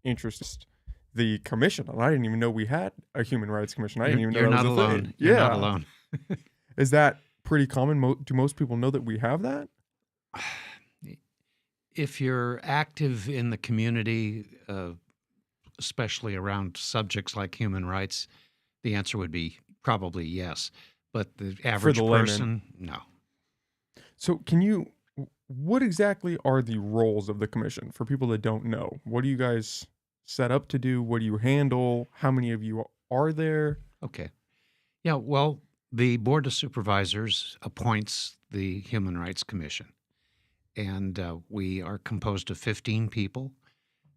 interested the commission. And I didn't even know we had a human rights commission. I didn't even know You're that not was a alone. thing. You're not Yeah. alone. Is that pretty common? Do most people know that we have that? If you're active in the community, especially around subjects like human rights, the answer would be probably yes. But the average person, no. So what exactly are the roles of the commission for people that don't know? What do you guys set up to do? What do you handle? How many of you are there? Okay. Yeah, well, the Board of Supervisors appoints the Human Rights Commission. And we are composed of 15 people,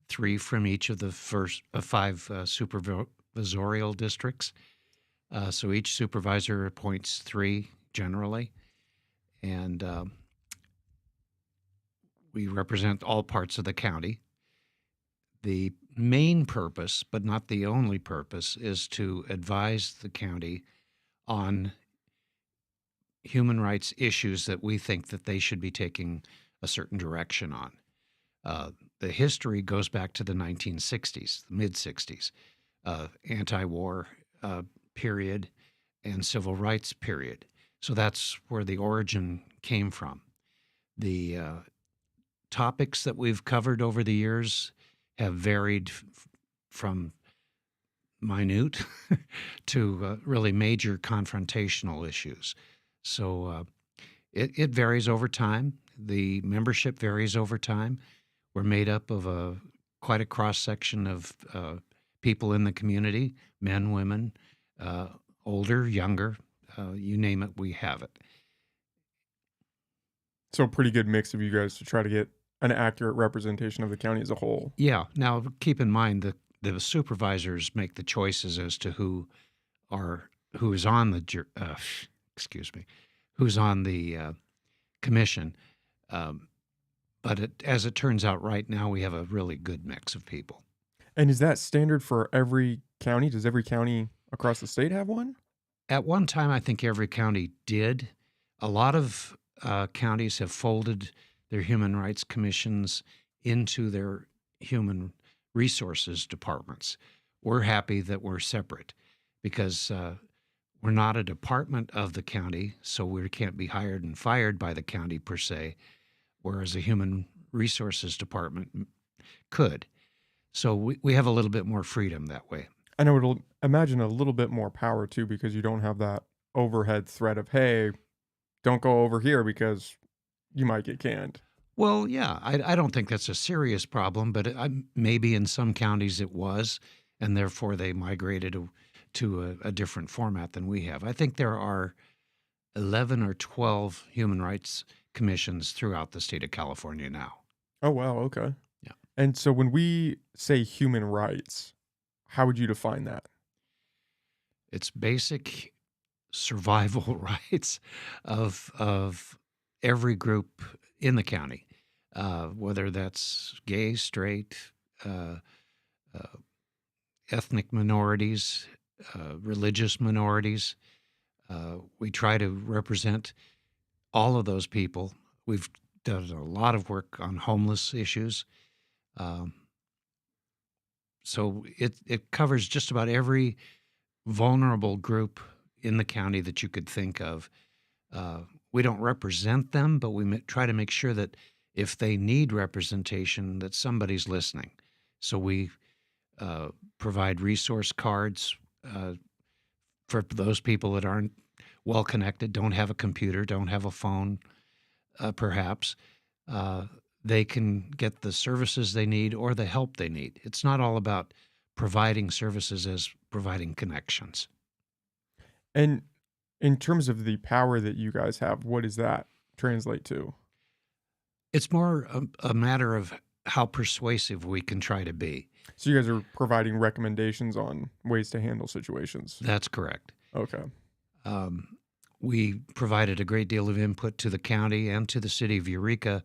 3 from each of the first 5 supervisorial districts. So each supervisor appoints 3 generally. And we represent all parts of the county. The main purpose, but not the only purpose, is to advise the county on human rights issues that we think that they should be taking a certain direction on. The history goes back to the 1960s, the mid-60s, anti-war period and civil rights period. So that's where the origin came from. The topics that we've covered over the years have varied from minute to really major confrontational issues. So it varies over time. The membership varies over time. We're made up of quite a cross-section of people in the community, men, women, older, younger, you name it, we have it. So a pretty good mix of you guys to try to get an accurate representation of the county as a whole. Yeah. Now, keep in mind the supervisors make the choices as to who is on the who's on the commission. But as it turns out right now, we have a really good mix of people. And is that standard for every county? Does every county across the state have one? At one time, I think every county did. A lot of counties have folded their human rights commissions into their human resources departments. We're happy that we're separate because we're not a department of the county, so we can't be hired and fired by the county per se, whereas a human resources department could. So we have a little bit more freedom that way. And I would imagine a little bit more power too, because you don't have that overhead threat of, hey, don't go over here because you might get canned. Well, yeah, I don't think that's a serious problem, but maybe in some counties it was, and therefore they migrated to a different format than we have. I think there are 11 or 12 human rights commissions throughout the state of California now. Oh, wow. Okay. Yeah. And so when we say human rights, how would you define that? It's basic survival rights of every group in the county, whether that's gay, straight, ethnic minorities, religious minorities. We try to represent all of those people. We've done a lot of work on homeless issues. So it covers just about every vulnerable group in the county that you could think of. We don't represent them, but we try to make sure that if they need representation, that somebody's listening. So we provide resource cards for those people that aren't well connected, don't have a computer, don't have a phone, perhaps. They can get the services they need or the help they need. It's not all about providing services as providing connections. And in terms of the power that you guys have, what does that translate to? It's more a matter of how persuasive we can try to be. So you guys are providing recommendations on ways to handle situations. That's correct. Okay. We provided a great deal of input to the county and to the city of Eureka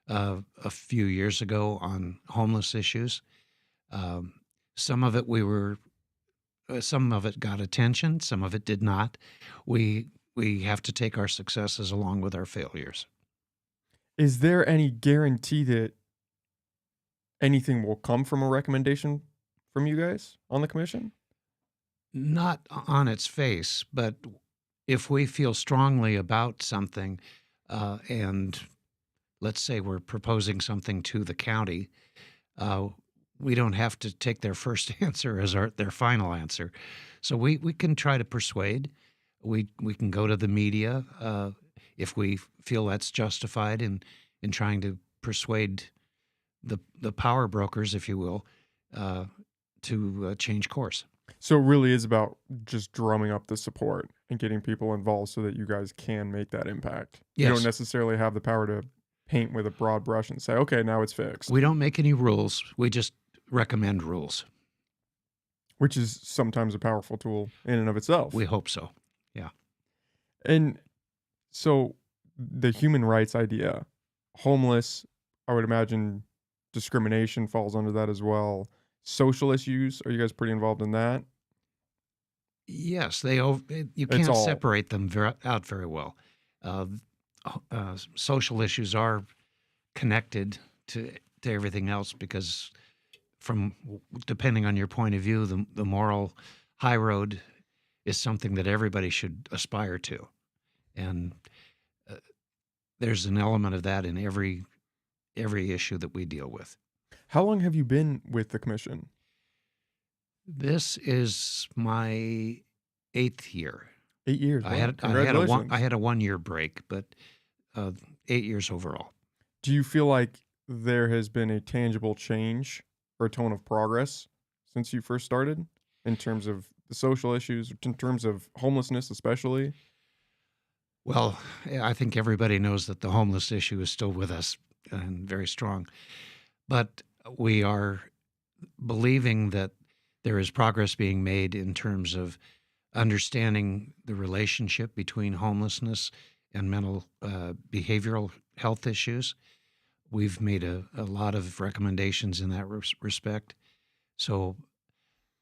a few years ago on homeless issues. Some of it got attention, some of it did not. We have to take our successes along with our failures. Is there any guarantee that anything will come from a recommendation from you guys on the commission? Not on its face, but if we feel strongly about something, and let's say we're proposing something to the county, uh, we don't have to take their first answer as their final answer. So we can try to persuade. We can go to the media if we feel that's justified in trying to persuade the power brokers, if you will, uh, to change course. So it really is about just drumming up the support and getting people involved so that you guys can make that impact. You don't Yes, necessarily have the power to paint with a broad brush and say, okay, now it's fixed, we don't make any rules. We just recommend rules. which is sometimes a powerful tool in and of itself. We hope so. Yeah. And so the human rights idea, homeless, I would imagine discrimination falls under that as well. Social issues, are you guys pretty involved in that? Yes, you It's can't all separate them out very well. Uh, Social issues are connected to everything else because from depending on your point of view, the moral high road is something that everybody should aspire to, and uh, there's an element of that in every issue that we deal with. how long have you been with the commission? This is my 8th year. 8 years. Wow. I Congratulations. had a 1 year break, but uh, 8 years overall. Do you feel like there has been a tangible change or a tone of progress since you first started in terms of the social issues, in terms of homelessness, especially? Well, I think everybody knows that the homeless issue is still with us and very strong, but we are believing that there is progress being made in terms of understanding the relationship between homelessness and mental behavioral health issues. We've made a lot of recommendations in that respect. So,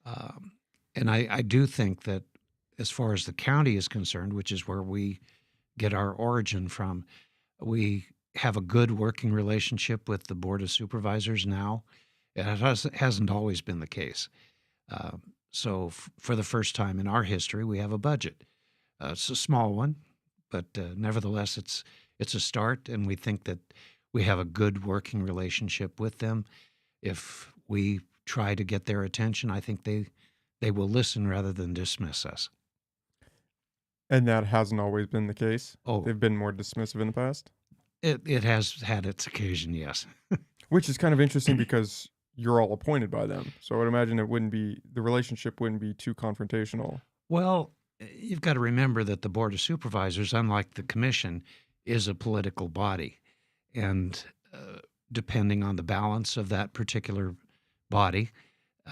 um, and I do think that as far as the county is concerned, which is where we get our origin from, we have a good working relationship with the Board of Supervisors now. Hasn't always been the case. Uh, so, for the first time in our history, we have a budget. It's a small one, but nevertheless, it's a start, and we think that we have a good working relationship with them. If we try to get their attention, I think they will listen rather than dismiss us. And that hasn't always been the case. Oh, They've been more dismissive in the past, it has had its occasion, yes. which is kind of interesting because you're all appointed by them. So I would imagine the relationship wouldn't be too confrontational. Well, you've got to remember that the Board of Supervisors, unlike the Commission, is a political body. And depending on the balance of that particular body,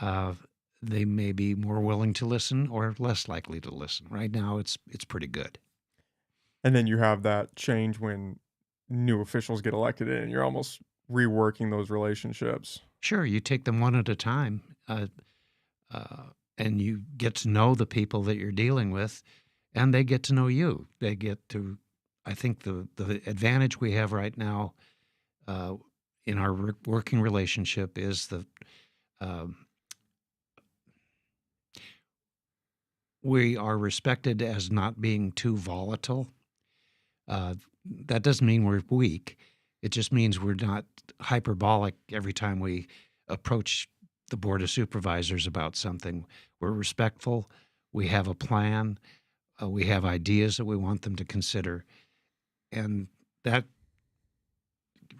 uh, they may be more willing to listen or less likely to listen. Right now, it's pretty good. And then you have that change when new officials get elected in. You're almost reworking those relationships. Sure, you take them one at a time, and you get to know the people that you're dealing with, and they get to know you. They get to, I think, the advantage we have right now uh, in our working relationship is that um, we are respected as not being too volatile. That doesn't mean we're weak. It just means we're not hyperbolic every time we approach the Board of Supervisors about something. We're respectful. We have a plan. We have ideas that we want them to consider. And that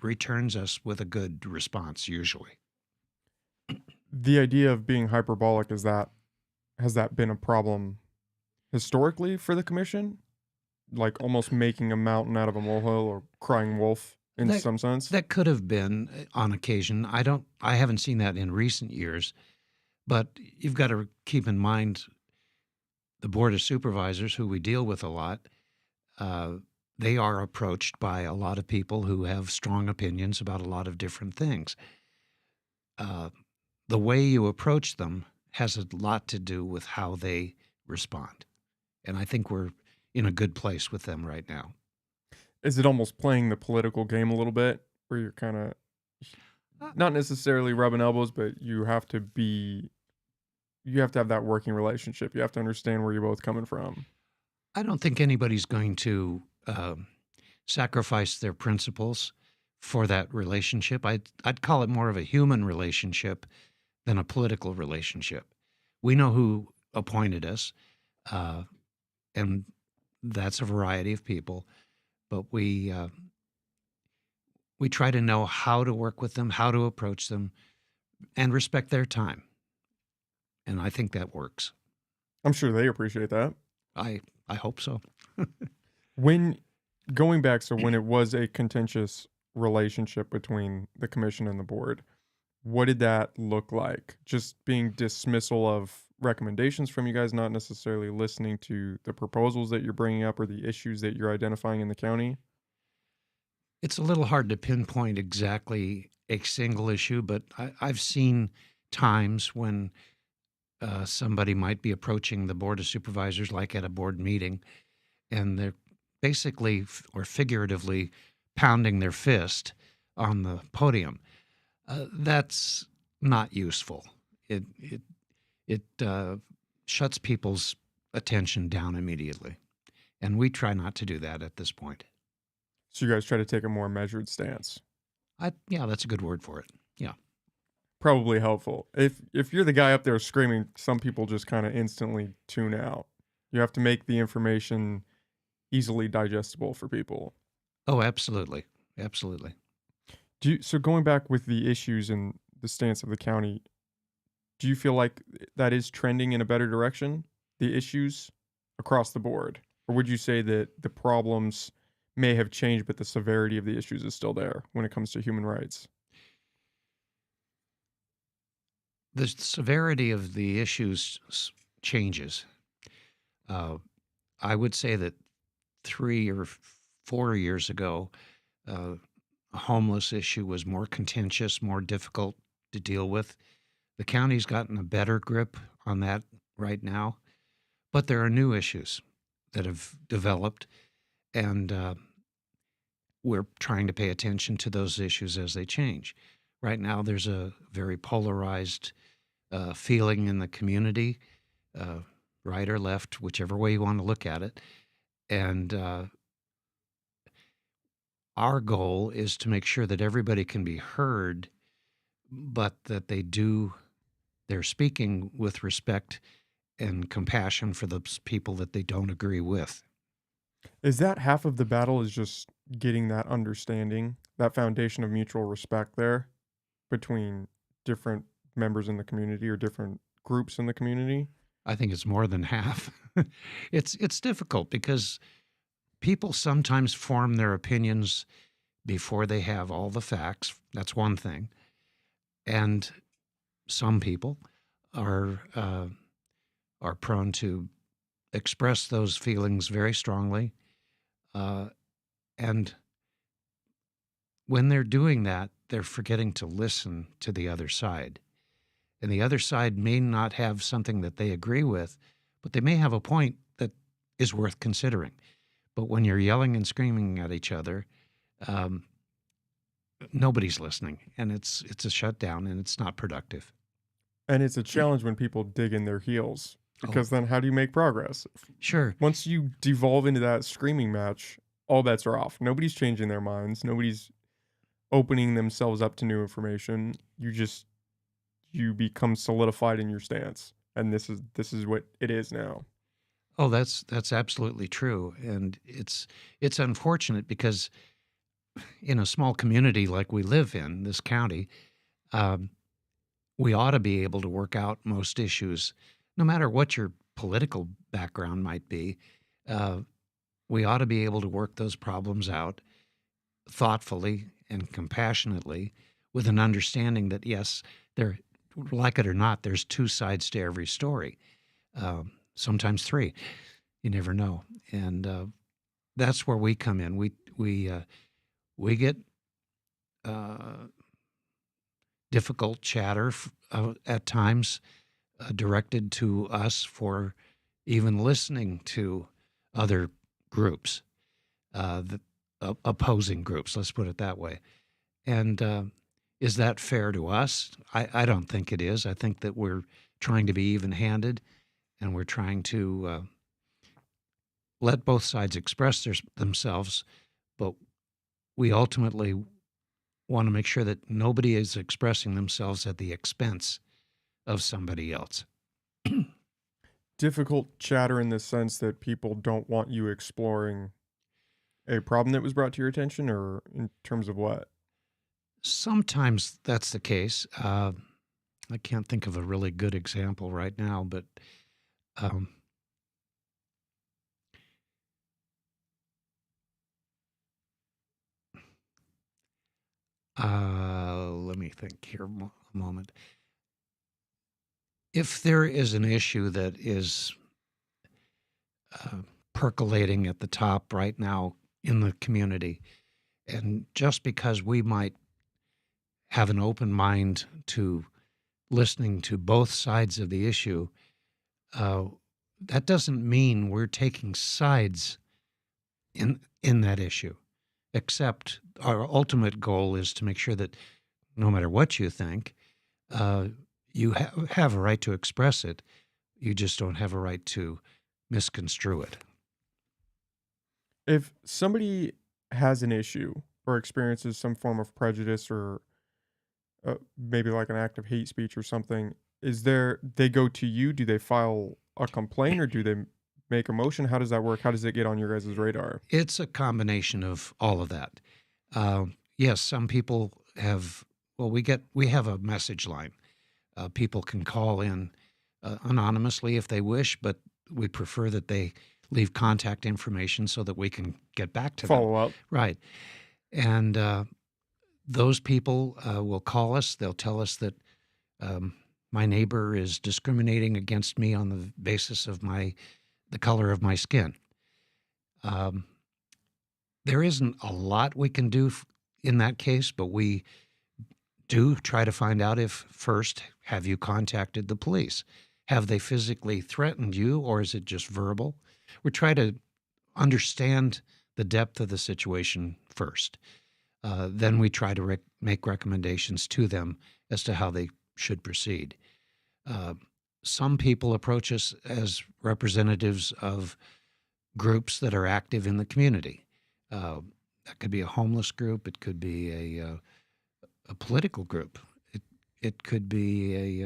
returns us with a good response, usually. The idea of being hyperbolic, has that been a problem historically for the commission? Like almost making a mountain out of a molehill or crying wolf in That some sense? that could have been on occasion. I haven't seen that in recent years, but you've got to keep in mind the Board of Supervisors, who we deal with a lot, uh, they are approached by a lot of people who have strong opinions about a lot of different things. Uh, the way you approach them has a lot to do with how they respond. And I think we're in a good place with them right now. Is it almost playing the political game a little bit where you're kind of Uh, not necessarily rubbing elbows, but you have to have that working relationship. You have to understand where you're both coming from. I don't think anybody's going to sacrifice their principles for that relationship. I'd call it more of a human relationship than a political relationship. We know who appointed us, uh, and that's a variety of people. But we try to know how to work with them, how to approach them, and respect their time. And I think that works. I'm sure they appreciate that. I I hope so. When going back, so when it was a contentious relationship between the commission and the board, what did that look like? Just being dismissal of recommendations from you guys, not necessarily listening to the proposals that you're bringing up or the issues that you're identifying in the county? It's a little hard to pinpoint exactly a single issue, but I've seen times when somebody might be approaching the board of supervisors, like at a board meeting, and they're basically or figuratively pounding their fist on the podium. That's not useful. It shuts people's attention down immediately, and we try not to do that at this point. So you guys try to take a more measured stance. Yeah, that's a good word for it. Yeah. Probably helpful. If you're the guy up there screaming, some people just kind of instantly tune out. You have to make the information easily digestible for people. Oh, absolutely, absolutely. So going back with the issues and the stance of the county, do you feel like that is trending in a better direction? The issues across the board, or would you say that the problems may have changed, but the severity of the issues is still there when it comes to human rights? The severity of the issues changes. Uh, I would say that 3 or 4 years ago, uh, a homeless issue was more contentious, more difficult to deal with. The county's gotten a better grip on that right now, but there are new issues that have developed, and we're trying to pay attention to those issues as they change. Right now, there's a very polarized feeling in the community, uh, right or left, whichever way you want to look at it. And our goal is to make sure that everybody can be heard, but that they're speaking with respect and compassion for those people that they don't agree with. Is that half of the battle is just getting that understanding, that foundation of mutual respect there between different members in the community or different groups in the community? I think it's more than half. It's difficult because people sometimes form their opinions before they have all the facts. That's one thing. And some people are are prone to express those feelings very strongly. Uh, and when they're doing that, they're forgetting to listen to the other side. And the other side may not have something that they agree with, but they may have a point that is worth considering. But when you're yelling and screaming at each other, um, nobody's listening, and it's a shutdown, and it's not productive. And it's a challenge when people dig in their heels Oh, because then how do you make progress? sure. Once you devolve into that screaming match, all bets are off. Nobody's changing their minds. Nobody's opening themselves up to new information. You become solidified in your stance. And this is what it is now. Oh, that's absolutely true, and it's unfortunate because in a small community like we live in this county, um, we ought to be able to work out most issues, no matter what your political background might be. Uh, we ought to be able to work those problems out thoughtfully and compassionately, with an understanding that yes, there, like it or not, there's two sides to every story. Sometimes three. You never know, and that's where we come in. We get uh, difficult chatter at times directed to us for even listening to other groups, the opposing groups. Let's put it that way. And Is that fair to us? I don't think it is. I think that we're trying to be even-handed, and we're trying to let both sides express themselves, but we ultimately want to make sure that nobody is expressing themselves at the expense of somebody else. Difficult chatter in the sense that people don't want you exploring a problem that was brought to your attention, or in terms of what? Sometimes that's the case. I can't think of a really good example right now, but um, let me think here a moment. If there is an issue that is uh, percolating at the top right now in the community, and just because we might have an open mind to listening to both sides of the issue, uh, that doesn't mean we're taking sides in that issue. Except our ultimate goal is to make sure that no matter what you think, uh, you have a right to express it. You just don't have a right to misconstrue it. If somebody has an issue or experiences some form of prejudice, or maybe like an act of hate speech or something, is there, they go to you? Do they file a complaint, or do they make a motion? How does that work? How does it get on your guys' radar? It's a combination of all of that. Yes, some people have. Well, we have a message line. People can call in anonymously if they wish, but we prefer that they leave contact information so that we can get back to them. Follow up. Right. And those people will call us. They'll tell us that my neighbor is discriminating against me on the basis of the color of my skin. There isn't a lot we can do in that case, but we do try to find out if, first, have you contacted the police? Have they physically threatened you, or is it just verbal? We try to understand the depth of the situation first. Then we try to make recommendations to them as to how they should proceed. Some people approach us as representatives of groups that are active in the community. That could be a homeless group. It could be a political group. It could be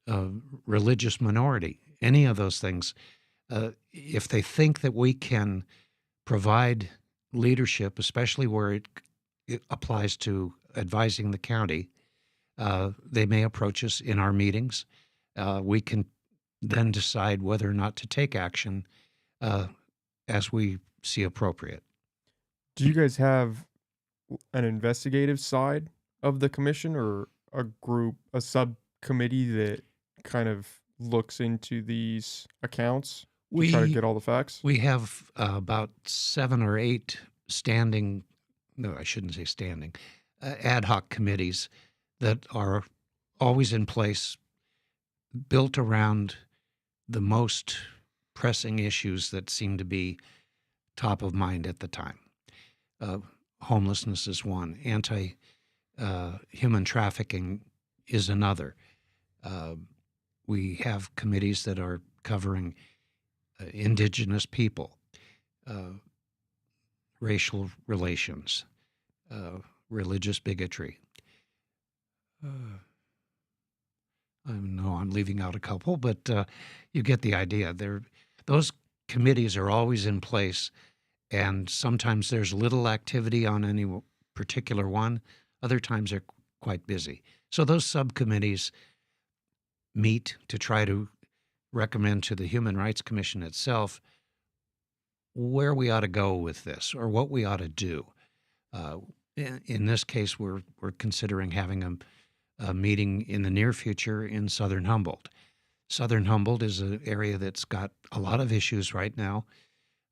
a religious minority. Any of those things. If they think that we can provide leadership, especially where it applies to advising the county, they may approach us in our meetings. We can then decide whether or not to take action as we see appropriate. Do you guys have an investigative side of the commission, or a subcommittee that kind of looks into these accounts to try to get all the facts? We have about 7 or 8 standing, no, I shouldn't say standing, ad hoc committees that are always in place, built around the most pressing issues that seem to be top of mind at the time. Homelessness is one. Human trafficking is another. We have committees that are covering indigenous people, racial relations, religious bigotry. I know I'm leaving out a couple, but you get the idea. Those committees are always in place, and sometimes there's little activity on any particular one. Other times they're quite busy. So those subcommittees meet to try to recommend to the Human Rights Commission itself where we ought to go with this, or what we ought to do. In this case, we're considering having a meeting in the near future in southern Humboldt. Southern Humboldt is an area that's got a lot of issues right now.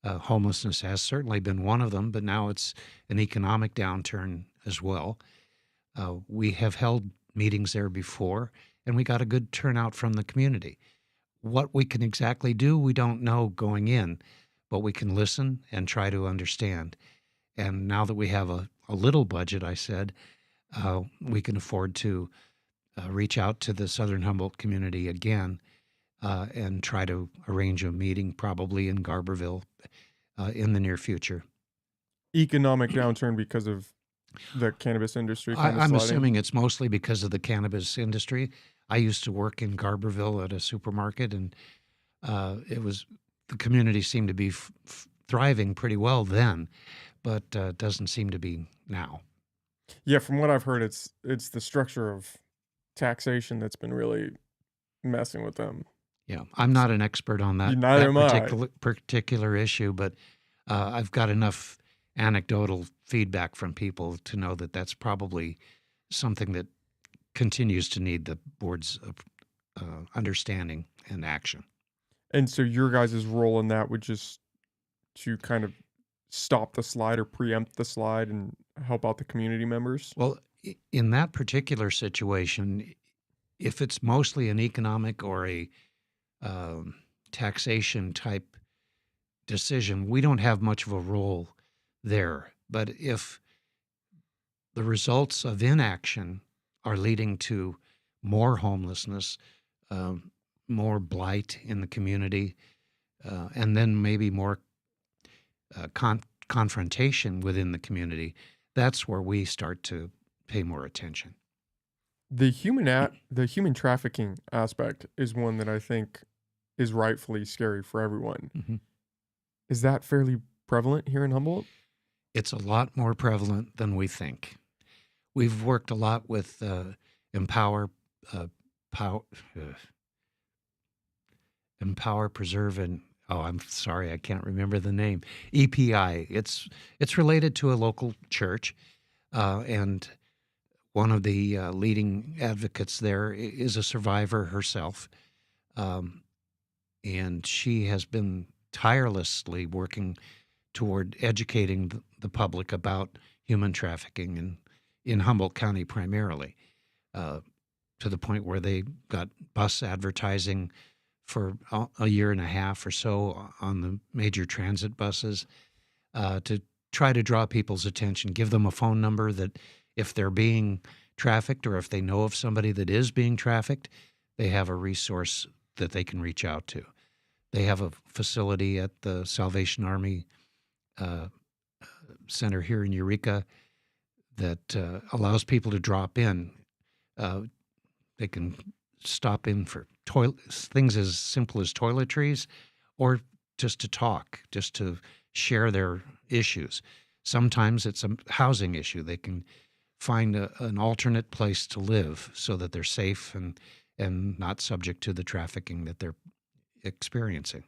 Homelessness has certainly been one of them, but now it's an economic downturn as well. We have held meetings there before, and we got a good turnout from the community. What we can exactly do, we don't know going in, but we can listen and try to understand. And now that we have a little budget, I said, we can afford to reach out to the Southern Humboldt community again and try to arrange a meeting, probably in Garberville, in the near future. Economic downturn because of the cannabis industry kind of I'm sliding. assuming it's mostly because of the cannabis industry. I used to work in Garberville at a supermarket, and it was the community seemed to be thriving pretty well then, but doesn't seem to be now. Yeah, from what I've heard, it's the structure of taxation that's been really messing with them. Yeah, I'm not an expert on Neither that am I. particular issue, but I've got enough anecdotal feedback from people to know that that's probably something that continues to need the board's understanding and action. And so your guys' role in that would just to kind of stop the slide or preempt the slide and help out the community members? Well, in that particular situation, if it's mostly an economic or a um, taxation type decision, we don't have much of a role there. But if the results of inaction are leading to more homelessness, um, more blight in the community, and then maybe more confrontation within the community, that's where we start to pay more attention. The human trafficking aspect is one that I think is rightfully scary for everyone. Mm-hmm. Is that fairly prevalent here in Humboldt? It's a lot more prevalent than we think. We've worked a lot with Empower, pow, Empower, Preserve, and I'm sorry, I can't remember the name. EPI. It's related to a local church, and one of the leading advocates there is a survivor herself, and she has been tirelessly working toward educating the public about human trafficking in Humboldt County primarily, to the point where they got bus advertising for a year and a half or so on the major transit buses to try to draw people's attention, give them a phone number that if they're being trafficked or if they know of somebody that is being trafficked, they have a resource that they can reach out to. They have a facility at the Salvation Army Center here in Eureka that allows people to drop in. They can stop in for things as simple as toiletries or just to talk, just to share their issues. Sometimes it's a housing issue. They can find an alternate place to live so that they're safe and not subject to the trafficking that they're experiencing.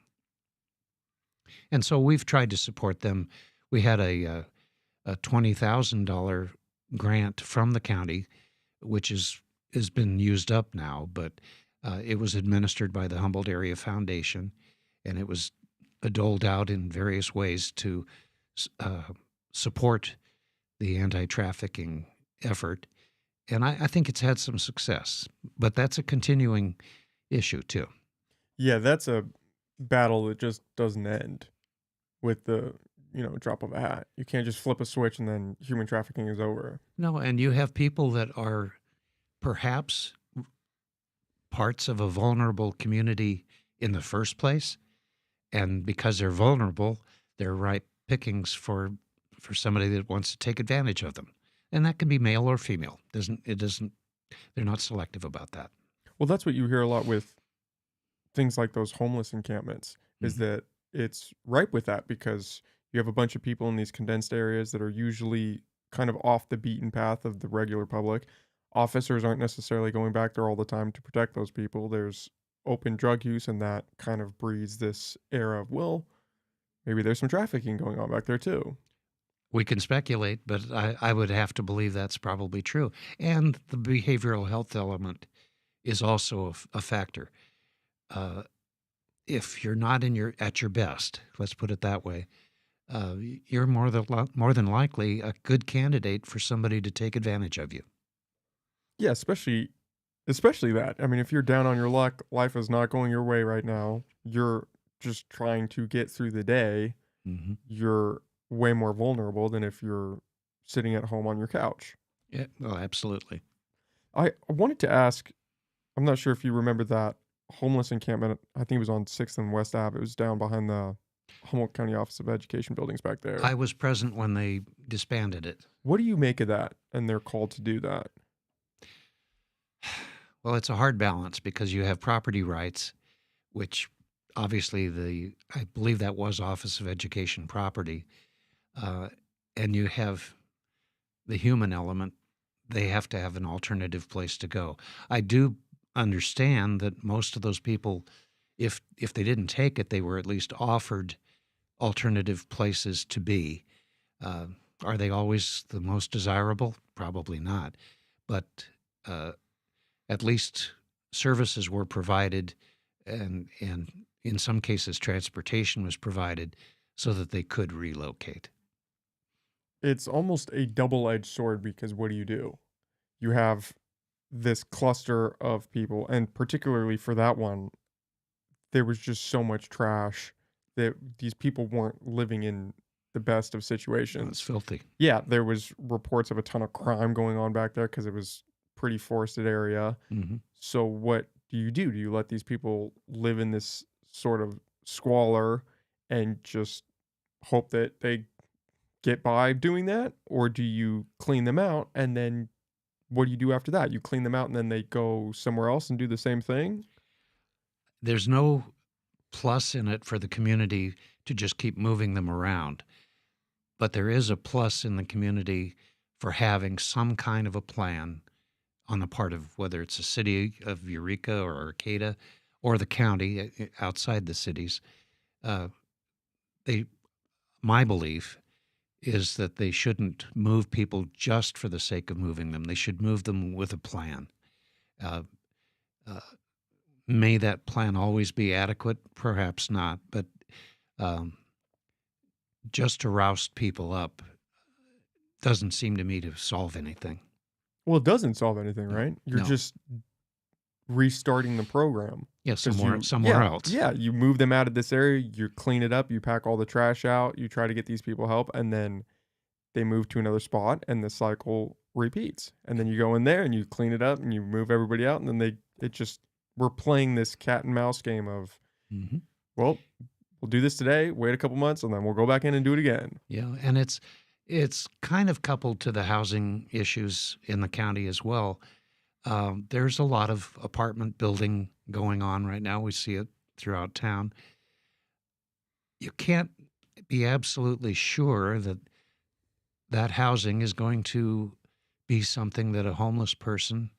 And so we've tried to support them. We had a $20,000 grant from the county, which has been used up now, but it was administered by the Humboldt Area Foundation, and it was doled out in various ways to support the anti-trafficking effort. And I think it's had some success, but that's a continuing issue too. Yeah, that's a battle that just doesn't end with the, drop of a hat. You can't just flip a switch and then human trafficking is over. No, and you have people that are perhaps parts of a vulnerable community in the first place, and because they're vulnerable, they're ripe pickings for somebody that wants to take advantage of them, and that can be male or female. They're not selective about that. Well, that's what you hear a lot with things like those homeless encampments, is that it's ripe with that because you have a bunch of people in these condensed areas that are usually kind of off the beaten path of the regular public. Officers aren't necessarily going back there all the time to protect those people. There's open drug use, and that kind of breeds this era of, well, maybe there's some trafficking going on back there too. We can speculate, but I would have to believe that's probably true. And the behavioral health element is also a factor. If you're not at your best, let's put it that way, you're more than likely a good candidate for somebody to take advantage of you. Yeah, especially that. I mean, if you're down on your luck, life is not going your way right now. You're just trying to get through the day. Mm-hmm. You're way more vulnerable than if you're sitting at home on your couch. Yeah, well, absolutely. I wanted to ask, I'm not sure if you remember that homeless encampment. I think it was on 6th and West Ave. It was down behind the Humboldt County Office of Education buildings back there. I was present when they disbanded it. What do you make of that? And they're called to do that. Well, it's a hard balance because you have property rights, which obviously I believe that was Office of Education property, uh, and you have the human element. They have to have an alternative place to go. I do understand that most of those people, if they didn't take it, they were at least offered alternative places to be. Uh, are they always the most desirable? Probably not, but uh, at least services were provided, and in some cases, transportation was provided so that they could relocate. It's almost a double-edged sword because what do? You have this cluster of people, and particularly for that one, there was just so much trash that these people weren't living in the best of It's situations. filthy. Yeah, there was reports of a ton of crime going on back there because it was pretty forested area. Hmm. So what do you do? Do you let these people live in this sort of squalor and just hope that they get by doing that? Or do you clean them out and then what do you do after that? You clean them out and then they go somewhere else and do the same thing? There's no plus in it for the community to just keep moving them around, but there is a plus in the community for having some kind of a plan on the part of whether it's the city of Eureka or Arcata or the county outside the cities. Uh, they, my belief is that they shouldn't move people just for the sake of moving them. They should move them with a plan. Uh, uh, may that plan always be adequate? Perhaps not, but um, just to roust people up doesn't seem to me to solve anything. Well, it doesn't solve anything, No, right? You're no. just restarting the program. Yeah, 'Cause somewhere else. you move them out of this area, you clean it up, you pack all the trash out, you try to get these people help, and then they move to another spot and the cycle repeats. And then you go in there and you clean it up and you move everybody out and then it just we're playing this cat and mouse game of, Hmm. well, we'll do this today, wait a couple months, and then we'll go back in and do it again. Yeah, and it's kind of coupled to the housing issues in the county as well. There's a lot of apartment building going on right now. We see it throughout town. You can't be absolutely sure that that housing is going to be something that a homeless person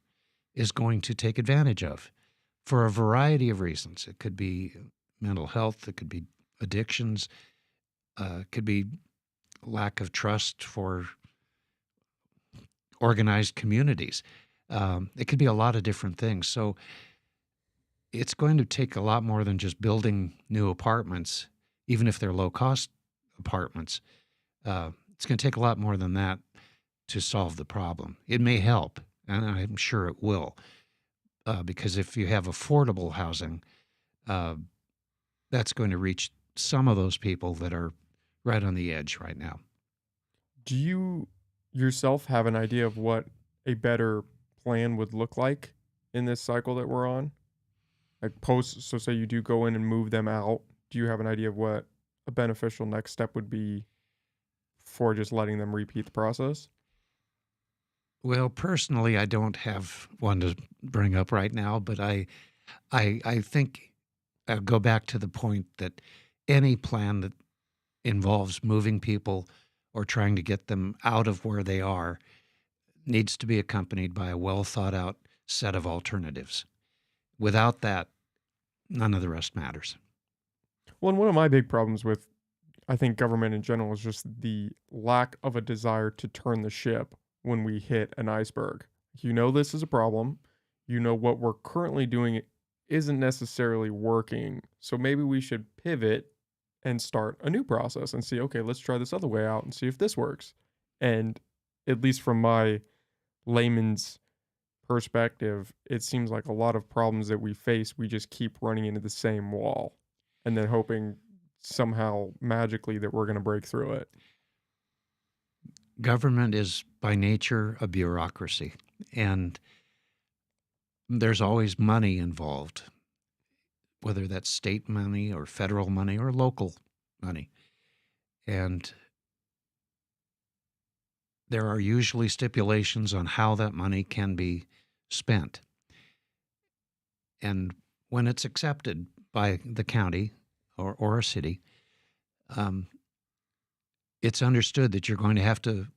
is going to take advantage of for a variety of reasons. It could be mental health, it could be addictions, it could be lack of trust for organized communities. It could be a lot of different things. So it's going to take a lot more than just building new apartments, even if they're low cost apartments. It's going to take a lot more than that to solve the problem. It may help, and I'm sure it will, because if you have affordable housing, uh, that's going to reach some of those people that are right on the edge right now. Do you yourself have an idea of what a better plan would look like in this cycle that we're on? Like post, so say you do go in and move them out. Do you have an idea of what a beneficial next step would be for just letting them repeat the process? Well, personally, I don't have one to bring up right now, but I think I'll go back to the point that any plan that involves moving people or trying to get them out of where they are needs to be accompanied by a well thought out set of alternatives. Without that, none of the rest matters. Well, and one of my big problems with, I think, government in general is just the lack of a desire to turn the ship when we hit an iceberg. You know, this is a problem. You know, what we're currently doing isn't necessarily working. So maybe we should pivot and start a new process and see, okay, let's try this other way out and see if this works. And at least from my layman's perspective, it seems like a lot of problems that we face, we just keep running into the same wall and then hoping somehow magically that we're going to break through it. Government is by nature a bureaucracy, and there's always money involved, whether that's state money or federal money or local money. And there are usually stipulations on how that money can be spent. And when it's accepted by the county or a city, um, it's understood that you're going to have to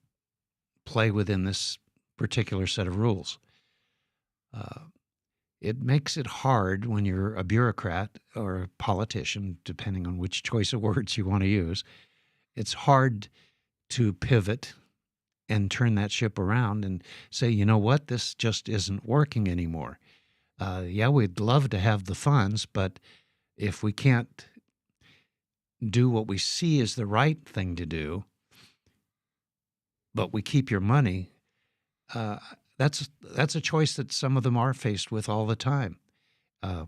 play within this particular set of rules. Uh, it makes it hard when you're a bureaucrat or a politician, depending on which choice of words you want to use. It's hard to pivot and turn that ship around and say, you know what, this just isn't working anymore. Yeah, we'd love to have the funds, but if we can't do what we see as the right thing to do, but we keep your money, uh, that's a choice that some of them are faced with all the time. Uh,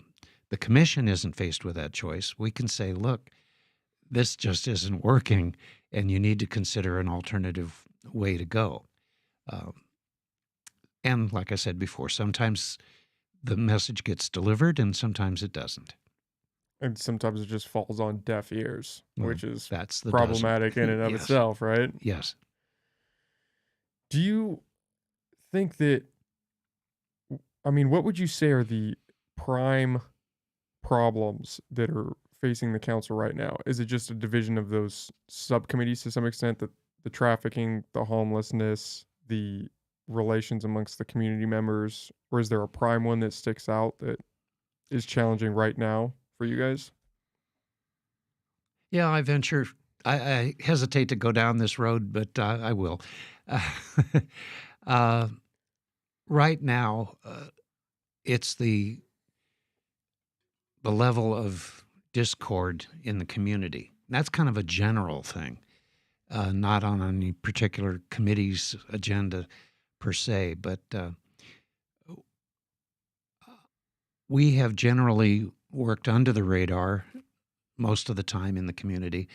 the commission isn't faced with that choice. We can say, look, this just isn't working, and you need to consider an alternative way to go. And like I said before, sometimes the message gets delivered and sometimes it doesn't. And sometimes it just falls on deaf ears, Well, which is that's the problematic in and of Yes. itself, right? Yes. Do you think that, I mean, what would you say are the prime problems that are facing the council right now? Is it just a division of those subcommittees to some extent, that the trafficking, the homelessness, the relations amongst the community members, or is there a prime one that sticks out that is challenging right now for you guys? Yeah, I hesitate to go down this road, but I will. Uh, right now, it's the level of discord in the community. That's kind of a general thing, not on any particular committee's agenda per se, but we have generally worked under the radar most of the time in the community.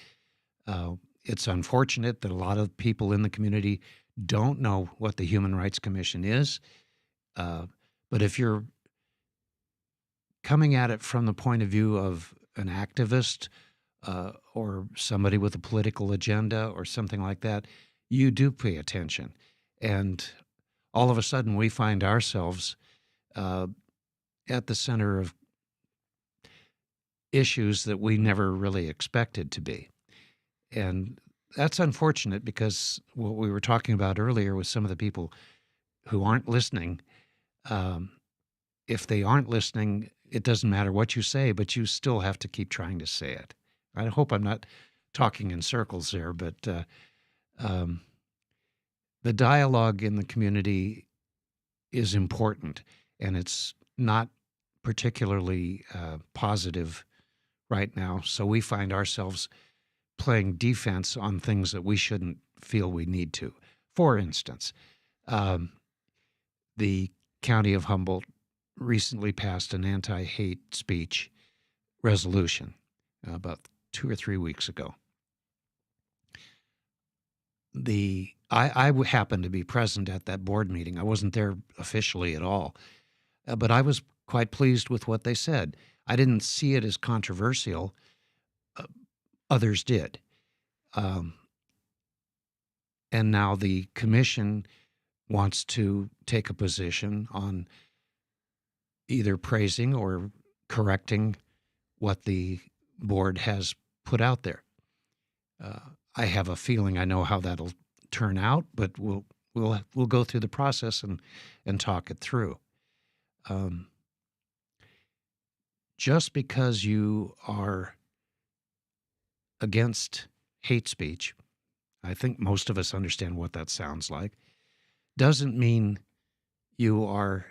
It's unfortunate that a lot of people in the community don't know what the Human Rights Commission is. But if you're coming at it from the point of view of an activist or somebody with a political agenda or something like that, you do pay attention. And all of a sudden, we find ourselves at the center of issues that we never really expected to be. And that's unfortunate because what we were talking about earlier with some of the people who aren't listening, if they aren't listening, it doesn't matter what you say, but you still have to keep trying to say it. I hope I'm not talking in circles there, but the dialogue in the community is important, and it's not particularly positive right now. So we find ourselves playing defense on things that we shouldn't feel we need to. For instance, the county of Humboldt recently passed an anti-hate speech resolution about 2 or 3 weeks ago. I happened to be present at that board meeting. I wasn't there officially at all, but I was quite pleased with what they said. I didn't see it as controversial. Others did. And now the commission wants to take a position on either praising or correcting what the board has put out there. I have a feeling I know how that'll turn out, but we'll go through the process and talk it through. Just because you are against hate speech, I think most of us understand what that sounds like, doesn't mean you are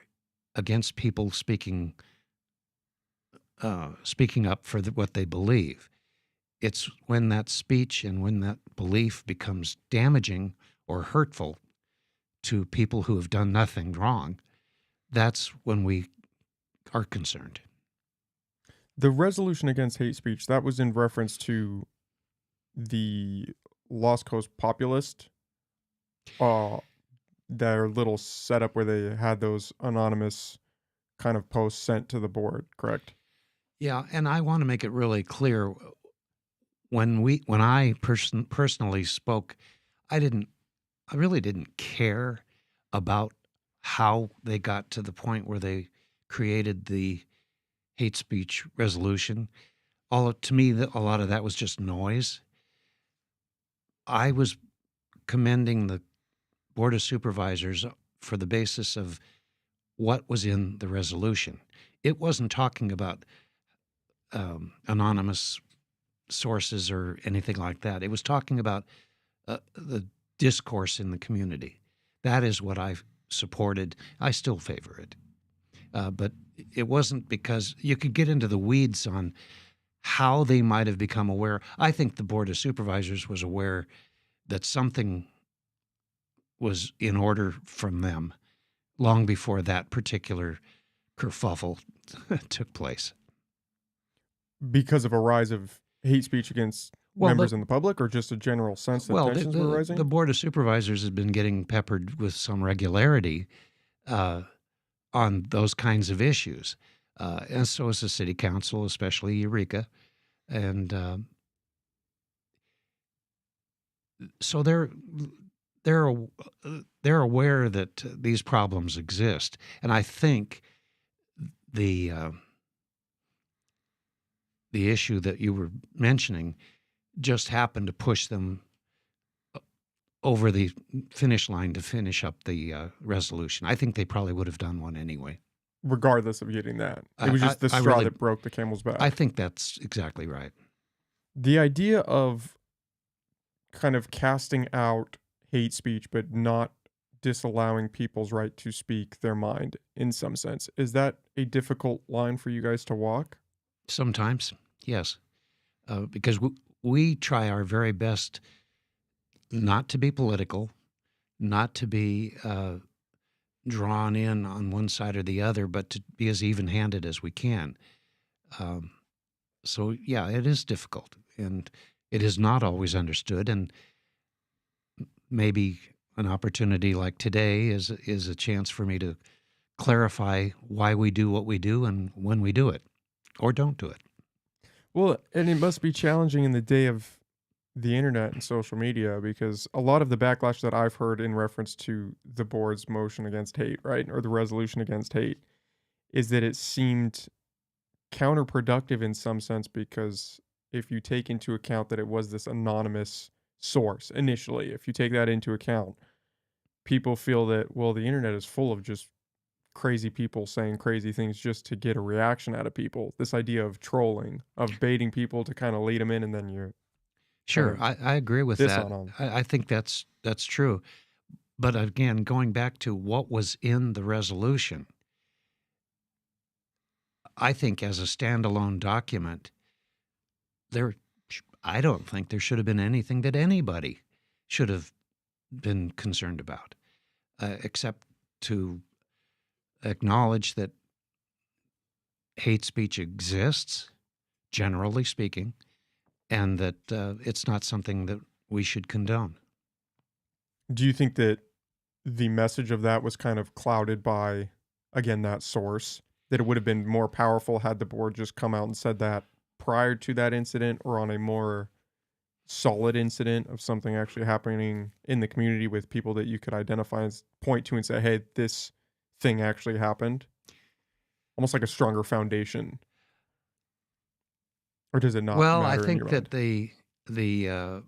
against people speaking up for what they believe. It's when that speech and when that belief becomes damaging or hurtful to people who have done nothing wrong, that's when we are concerned. The resolution against hate speech, that was in reference to the Lost Coast populist uh, their little setup where they had those anonymous kind of posts sent to the board, correct? Yeah, and I want to make it really clear when I personally spoke, I didn't I really didn't care about how they got to the point where they created the hate speech resolution. To me, a lot of that was just noise. I was commending the Board of Supervisors for the basis of what was in the resolution. It wasn't talking about anonymous sources or anything like that. It was talking about the discourse in the community. That is what I supported. I still favor it. But it wasn't because you could get into the weeds on how they might have become aware. I think the Board of Supervisors was aware that something was in order from them long before that particular kerfuffle took place. Because of a rise of hate speech against Well, members in the public, or just a general sense that tensions were the rising? Board of Supervisors has been getting peppered with some regularity uh, on those kinds of issues. And so is the City Council, especially Eureka. And so they're they're aware that these problems exist, and I think the uh, the issue that you were mentioning just happened to push them over the finish line to finish up the resolution. I think they probably would have done one anyway. Regardless of getting that. It was just the I straw really, that broke the camel's back. I think that's exactly right. The idea of kind of casting out hate speech but not disallowing people's right to speak their mind in some sense, is that a difficult line for you guys to walk? Sometimes, yes, because we try our very best not to be political, not to be drawn in on one side or the other, but to be as even-handed as we can. Um, so yeah, it is difficult, and it is not always understood. And maybe an opportunity like today is a chance for me to clarify why we do what we do and when we do it, or don't do it. Well, and it must be challenging in the day of the internet and social media, because a lot of the backlash that I've heard in reference to the board's motion against hate, right, or the resolution against hate, is that it seemed counterproductive in some sense, because if you take into account that it was this anonymous source initially, if you take that into account, people feel that, well, the internet is full of just crazy people saying crazy things just to get a reaction out of people. This idea of trolling, of baiting people to kind of lead them in, and then you kind Sure, of I agree with diss that. on them. I think that's true. But again, going back to what was in the resolution, I think as a standalone document, there, I don't think there should have been anything that anybody should have been concerned about, except to acknowledge that hate speech exists, generally speaking, and that it's not something that we should condone. Do you think that the message of that was kind of clouded by, again, that source? That it would have been more powerful had the board just come out and said that prior to that incident, or on a more solid incident of something actually happening in the community with people that you could identify and point to and say, hey, this thing actually happened? Almost like a stronger foundation. Or does it not Well, I matter in your think mind? that the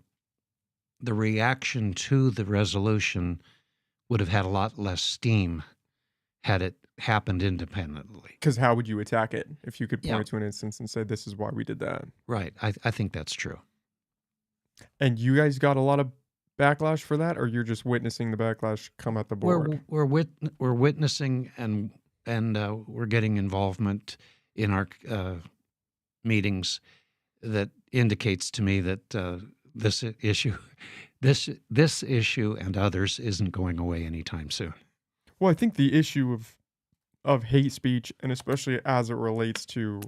the reaction to the resolution would have had a lot less steam had it happened independently. Because how would you attack it if you could Yeah, point to an instance and say, this is why we did that? right. I think that's true. And you guys got a lot of backlash for that, or you're just witnessing the backlash come at the board? We're witnessing and we're getting involvement in our meetings that indicates to me that this issue, this issue and others isn't going away anytime soon. Well, I think the issue of hate speech, and especially as it relates to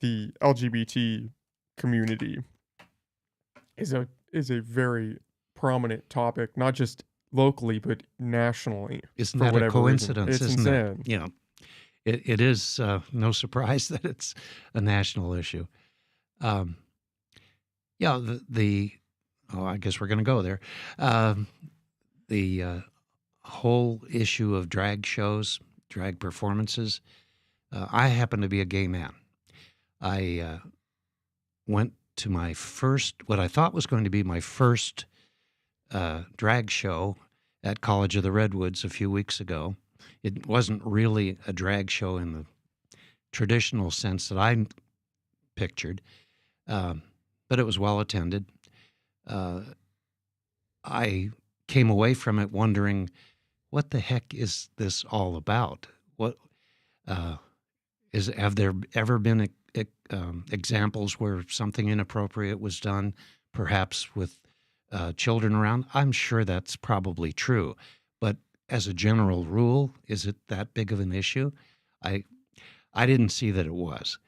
the LGBT community, is a very prominent topic, not just locally, but nationally Isn't for that a whatever reason. coincidence? It's Isn't it? insane. You know, it is no surprise that it's a national issue. Um, yeah, oh, I guess we're going to go there. The whole issue of drag shows, drag performances. I happen to be a gay man. I went to my first, what I thought was going to be my first drag show at College of the Redwoods a few weeks ago. It wasn't really a drag show in the traditional sense that I pictured, but it was well attended. I came away from it wondering, what the heck is this all about? Have there ever been examples where something inappropriate was done, perhaps with children around? I'm sure that's probably true, but as a general rule, is it that big of an issue? I didn't see that it was,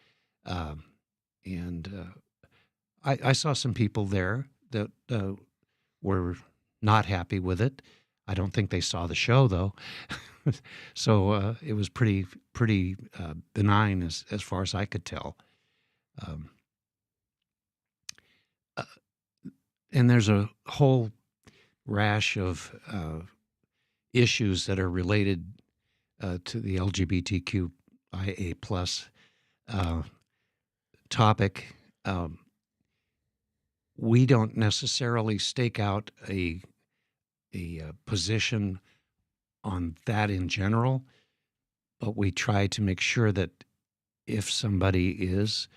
and I saw some people there that were not happy with it. I don't think they saw the show though, so it was pretty benign as far as I could tell. Um, uh, and there's a whole rash of issues that are related to the LGBTQIA plus topic. We don't necessarily stake out a position on that in general, but we try to make sure that if somebody is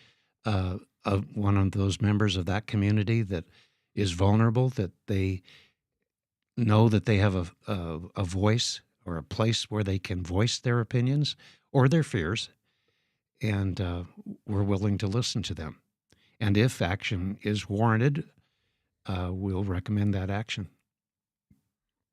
one of those members of that community that is vulnerable, that they know that they have a voice or a place where they can voice their opinions or their fears, and we're willing to listen to them. And if action is warranted, we'll recommend that action.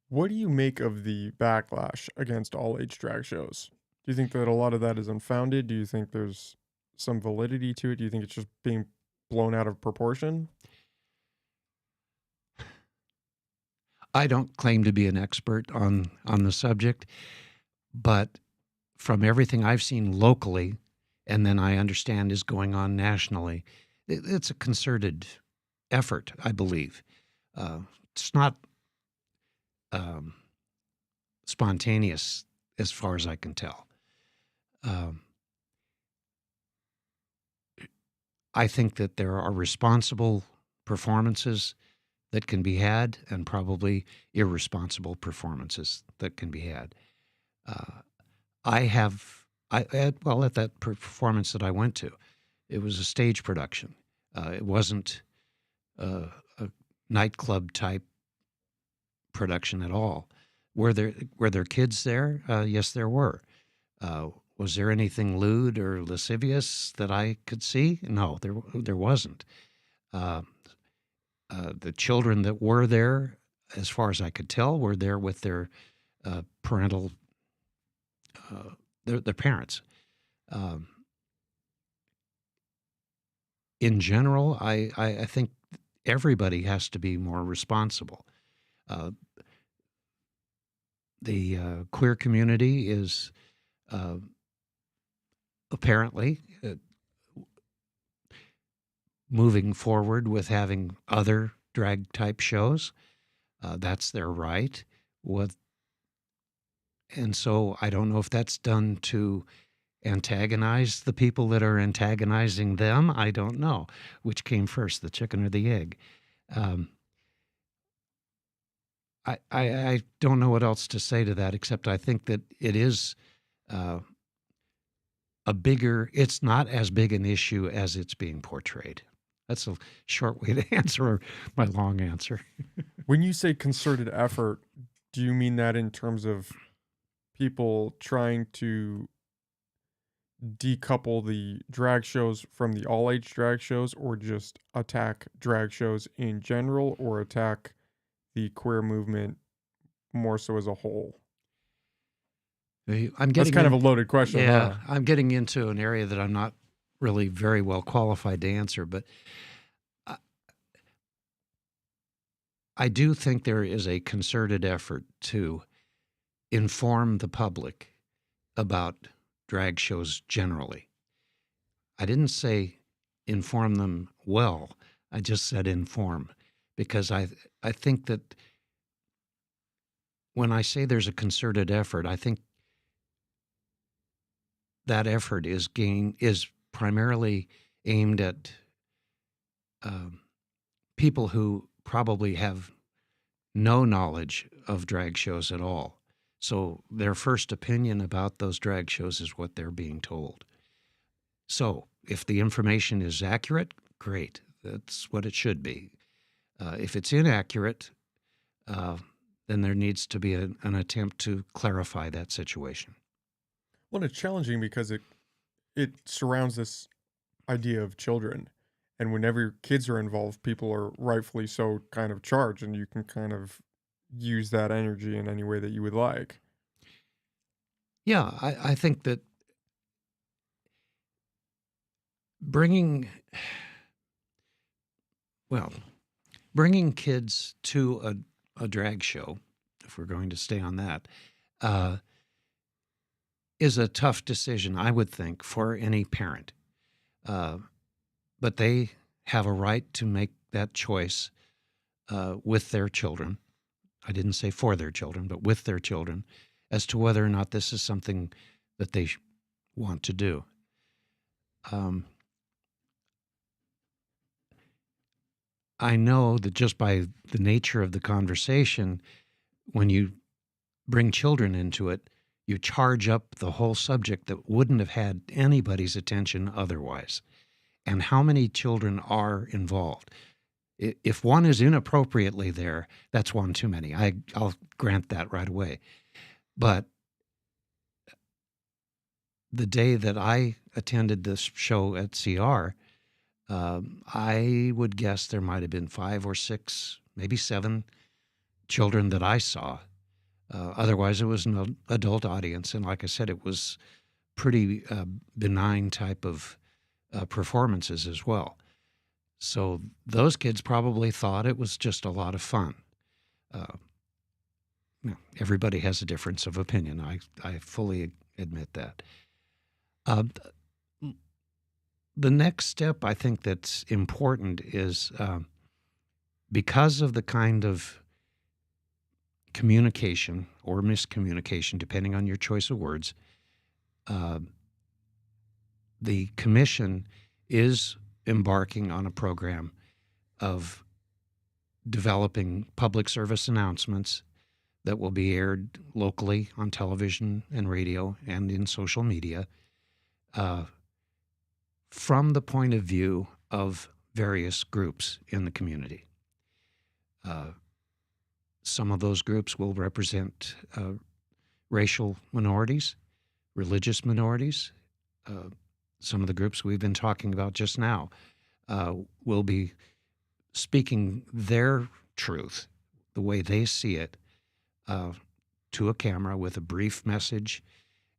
What do you make of the backlash against all age drag shows? Do you think that a lot of that is unfounded? Do you think there's some validity to it? Do you think it's just being blown out of proportion? I don't claim to be an expert on the subject, but from everything I've seen locally, and then I understand is going on nationally, it's a concerted effort, I believe. It's not spontaneous as far as I can tell. I think that there are responsible performances that can be had and probably irresponsible performances that can be had. At that performance that I went to, it was a stage production. It wasn't a nightclub type production at all. Were there kids there? Yes, there were. Was there anything lewd or lascivious that I could see? No, there wasn't. The children that were there, as far as I could tell, were there with their parental, their parents. In general, I think everybody has to be more responsible. The queer community is apparently moving forward with having other drag type shows. That's their right. And so I don't know if that's done to antagonize the people that are antagonizing them. I don't know which came first, the chicken or the egg. I don't know what else to say to that, except I think that it is it's not as big an issue as it's being portrayed. That's a short way to answer my long answer. When you say concerted effort, do you mean that in terms of people trying to decouple the drag shows from the all age drag shows, or just attack drag shows in general, or attack the queer movement more so as a whole? That's kind of a loaded question. Yeah, Huh? I'm getting into an area that I'm not really very well qualified to answer, but I do think there is a concerted effort to inform the public about drag shows generally. I didn't say inform them well. I just said inform, because I think that when I say there's a concerted effort, I think that effort is primarily aimed at um, people who probably have no knowledge of drag shows at all. So their first opinion about those drag shows is what they're being told. So if the information is accurate, great. That's what it should be. If it's inaccurate, uh, then there needs to be an attempt to clarify that situation. Well, it's challenging because it surrounds this idea of children, and whenever kids are involved, people are rightfully so kind of charged, and you can kind of use that energy in any way that you would like. Yeah, I think that bringing, well, bringing kids to a drag show, if we're going to stay on that, uh, is a tough decision, I would think, for any parent. Uh, but they have a right to make that choice with their children. I didn't say for their children, but with their children, as to whether or not this is something that they want to do. Um, I know that just by the nature of the conversation, when you bring children into it, you charge up the whole subject that wouldn't have had anybody's attention otherwise. And how many children are involved? If one is inappropriately there, that's one too many. I'll grant that right away. But the day that I attended this show at CR, I would guess there might have been 5 or 6, maybe 7 children that I saw. Otherwise, it was an adult audience. And like I said, it was pretty benign type of performances as well. So those kids probably thought it was just a lot of fun. Uh, Everybody has a difference of opinion. I fully admit that. Uh, the next step I think that's important is because of the kind of communication or miscommunication, depending on your choice of words, the commission is embarking on a program of developing public service announcements that will be aired locally on television and radio and in social media from the point of view of various groups in the community. Some of those groups will represent racial minorities, religious minorities. Some of the groups we've been talking about just now will be speaking their truth, the way they see it, to a camera with a brief message.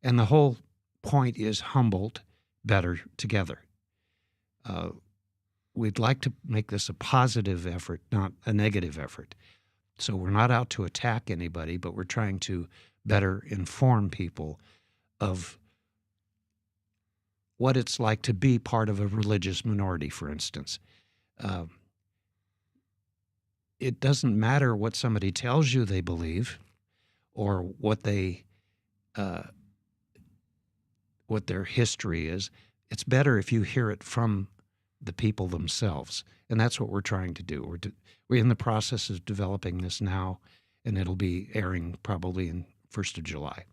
And the whole point is Humboldt, better together. We'd like to make this a positive effort, not a negative effort. So we're not out to attack anybody, but we're trying to better inform people of what it's like to be part of a religious minority, for instance. It doesn't matter what somebody tells you they believe or what their history is. It's better if you hear it from the people themselves. And that's what we're trying to do. We're in the process of developing this now, and it'll be airing probably in 1st of July.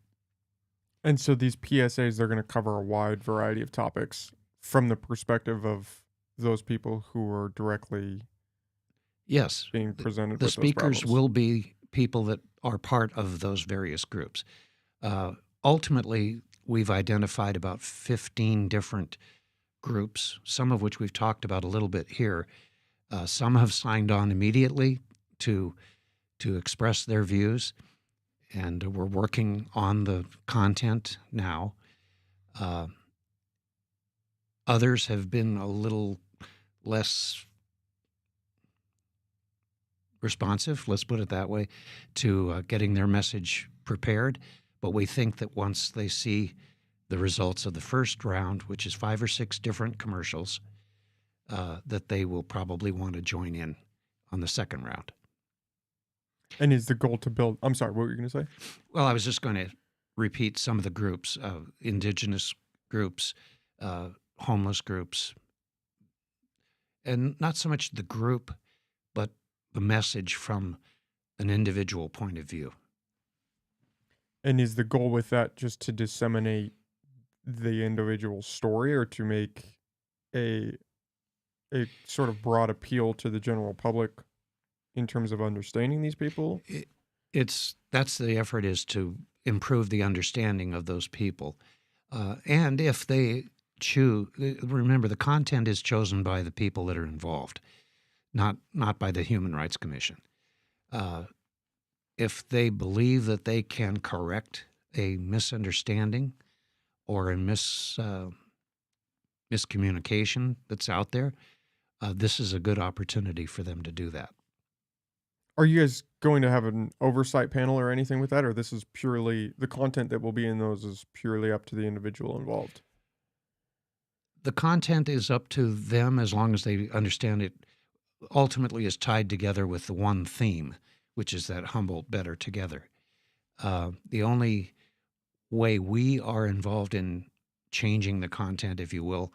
And so these PSAs, they're going to cover a wide variety of topics from the perspective of those people who are directly Yes, being presented the with those speakers problems. will be people that are part of those various groups. Ultimately, we've identified about 15 different groups, some of which we've talked about a little bit here. Some have signed on immediately to express their views, and we're working on the content now. Others have been a little less responsive, let's put it that way, to getting their message prepared. But we think that once they see the results of the first round, which is 5 or 6 different commercials, that they will probably want to join in on the second round. And is the goal to build? I'm sorry, what were you going to say? Well, I was just going to repeat some of the groups: indigenous groups, homeless groups, and not so much the group, but the message from an individual point of view. And is the goal with that just to disseminate the individual story, or to make a sort of broad appeal to the general public in terms of understanding these people? That's the effort, is to improve the understanding of those people. And if they choose, remember, the content is chosen by the people that are involved, not by the Human Rights Commission. If they believe that they can correct a misunderstanding or a miscommunication that's out there, this is a good opportunity for them to do that. Are you guys going to have an oversight panel or anything with that, or this is purely the content that will be in those is purely up to the individual involved? The content is up to them as long as they understand it ultimately is tied together with the one theme, which is that Humboldt better together. The only way we are involved in changing the content, if you will,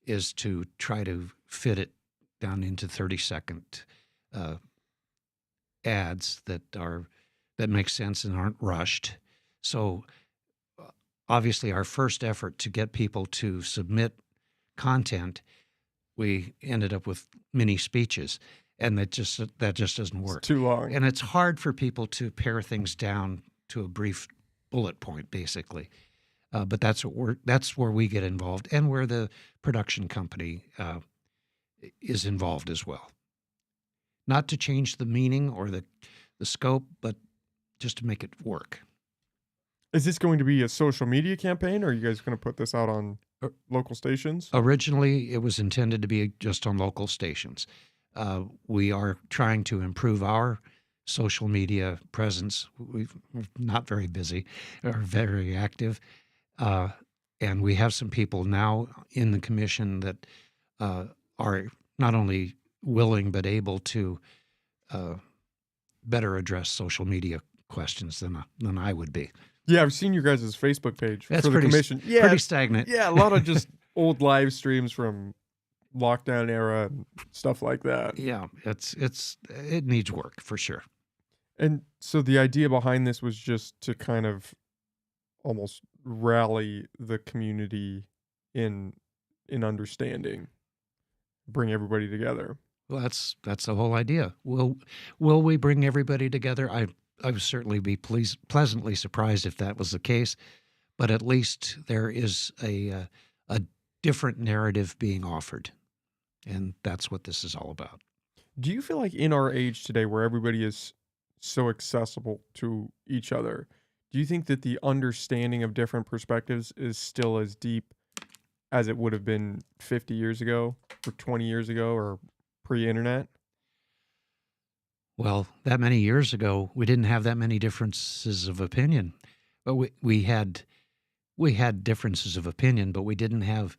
is to try to fit it down into 30-second ads that make sense and aren't rushed. So obviously our first effort to get people to submit content, we ended up with mini speeches, and that just doesn't work. It's too long. And it's hard for people to pare things down to a brief bullet point, basically. But that's where we get involved, and where the production company is involved as well. Not to change the meaning or the scope, but just to make it work. Is this going to be a social media campaign, or are you guys going to put this out on local stations? Originally, it was intended to be just on local stations. We are trying to improve our social media presence. We're not very busy or very active. And we have some people now in the commission that are not only willing but able to better address social media questions than I would be. Yeah, I've seen your guys' Facebook page That's for the pretty commission. pretty stagnant. Yeah, a lot of just old live streams from lockdown era and stuff like that. Yeah, it needs work for sure. And so the idea behind this was just to kind of almost rally the community in understanding, bring everybody together. Well, that's the whole idea. Will we bring everybody together? I would certainly be pleasantly surprised if that was the case, but at least there is a different narrative being offered, and that's what this is all about. Do you feel like in our age today, where everybody is so accessible to each other, do you think that the understanding of different perspectives is still as deep as it would have been 50 years ago or 20 years ago or pre-internet? Well, that many years ago, we didn't have that many differences of opinion, but we had differences of opinion, but we didn't have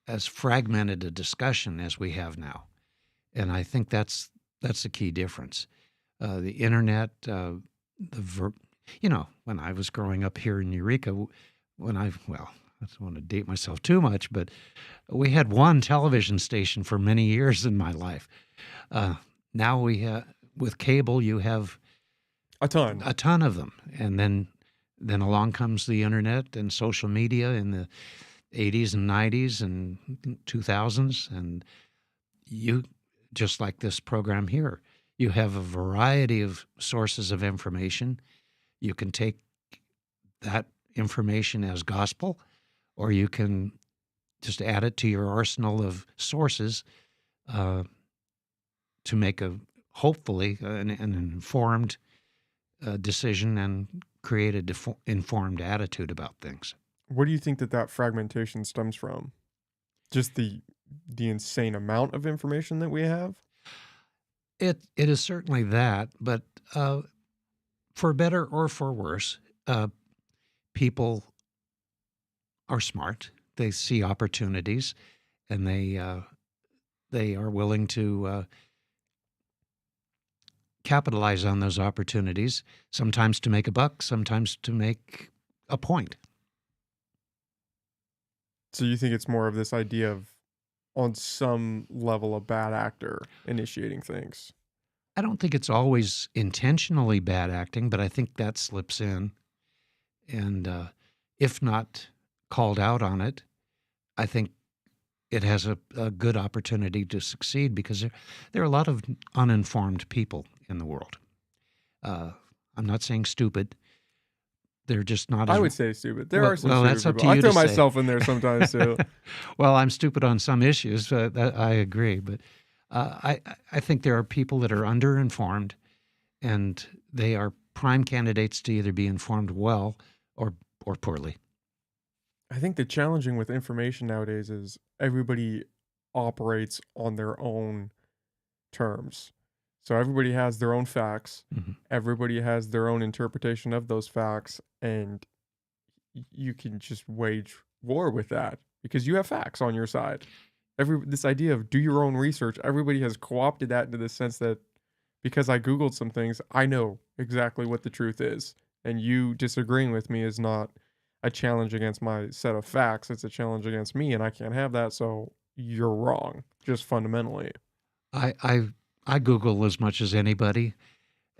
as fragmented a discussion as we have now, and I think that's the key difference. The internet, when I was growing up here in Eureka, I don't want to date myself too much, but we had one television station for many years in my life. Now with cable, you have a ton of them, and then along comes the internet and social media in the 80s and 90s and 2000s, and you, just like this program here, you have a variety of sources of information. You can take that information as gospel, or you can just add it to your arsenal of sources to make hopefully an informed decision and create an informed attitude about things. What do you think that fragmentation stems from? Just the insane amount of information that we have? It is certainly that, but uh, for better or for worse, people are smart. They see opportunities, and they are willing to capitalize on those opportunities. Sometimes to make a buck, sometimes to make a point. So you think it's more of this idea of, on some level, a bad actor initiating things? I don't think it's always intentionally bad acting, but I think that slips in. And if not called out on it, I think it has a good opportunity to succeed because there are a lot of uninformed people in the world. Uh, I'm not saying stupid. They're just not I as would say stupid. There well. are some Well, stupid that's up people. to I you throw to say. myself in there sometimes too. Well, I'm stupid on some issues. I agree, but I think there are people that are underinformed, and they are prime candidates to either be informed well or poorly. I think the challenging with information nowadays is everybody operates on their own terms. So everybody has their own facts. Mhm. Everybody has their own interpretation of those facts, and you can just wage war with that because you have facts on your side. This idea of do your own research, everybody has co-opted that into the sense that because I googled some things, I know exactly what the truth is, and you disagreeing with me is not a challenge against my set of facts. It's a challenge against me, and I can't have that. So you're wrong, just fundamentally. I I I Google as much as anybody,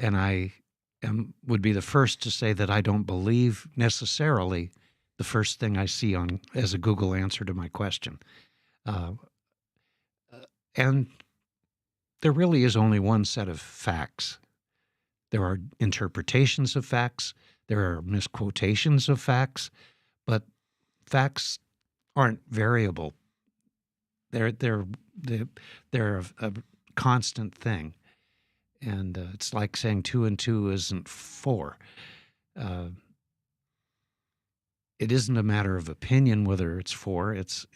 and would be the first to say that I don't believe necessarily the first thing I see on as a Google answer to my question. Uh, and there really is only one set of facts. There are interpretations of facts, there are misquotations of facts, but facts aren't variable. They're they're a constant thing, and it's like saying two and two isn't four. Uh, it isn't a matter of opinion whether it's four. It's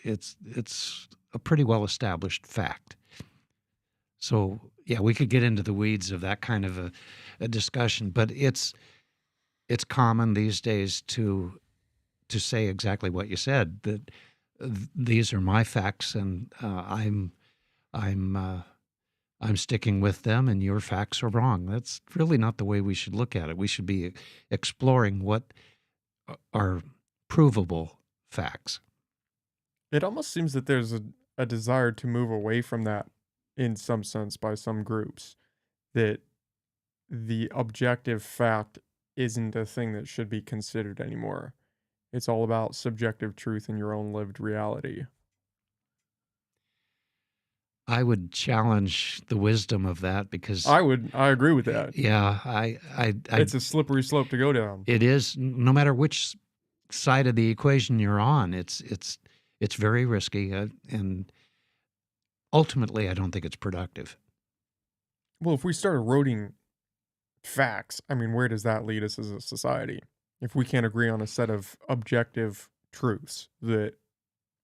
a pretty well established fact. So yeah, we could get into the weeds of that kind of a discussion, but it's common these days to say exactly what you said, that these are my facts, and I'm I'm sticking with them, and your facts are wrong. That's really not the way we should look at it. We should be exploring what are provable facts. It almost seems that there's a desire to move away from that in some sense by some groups, that the objective fact isn't a thing that should be considered anymore. It's all about subjective truth in your own lived reality. I would challenge the wisdom of that because, I agree with that. yeah, It's a slippery slope to go down. it is no matter which side of the equation you're on, it's very risky, and ultimately, I don't think it's productive. Well, if we start eroding facts, I mean, where does that lead us as a society? If we can't agree on a set of objective truths that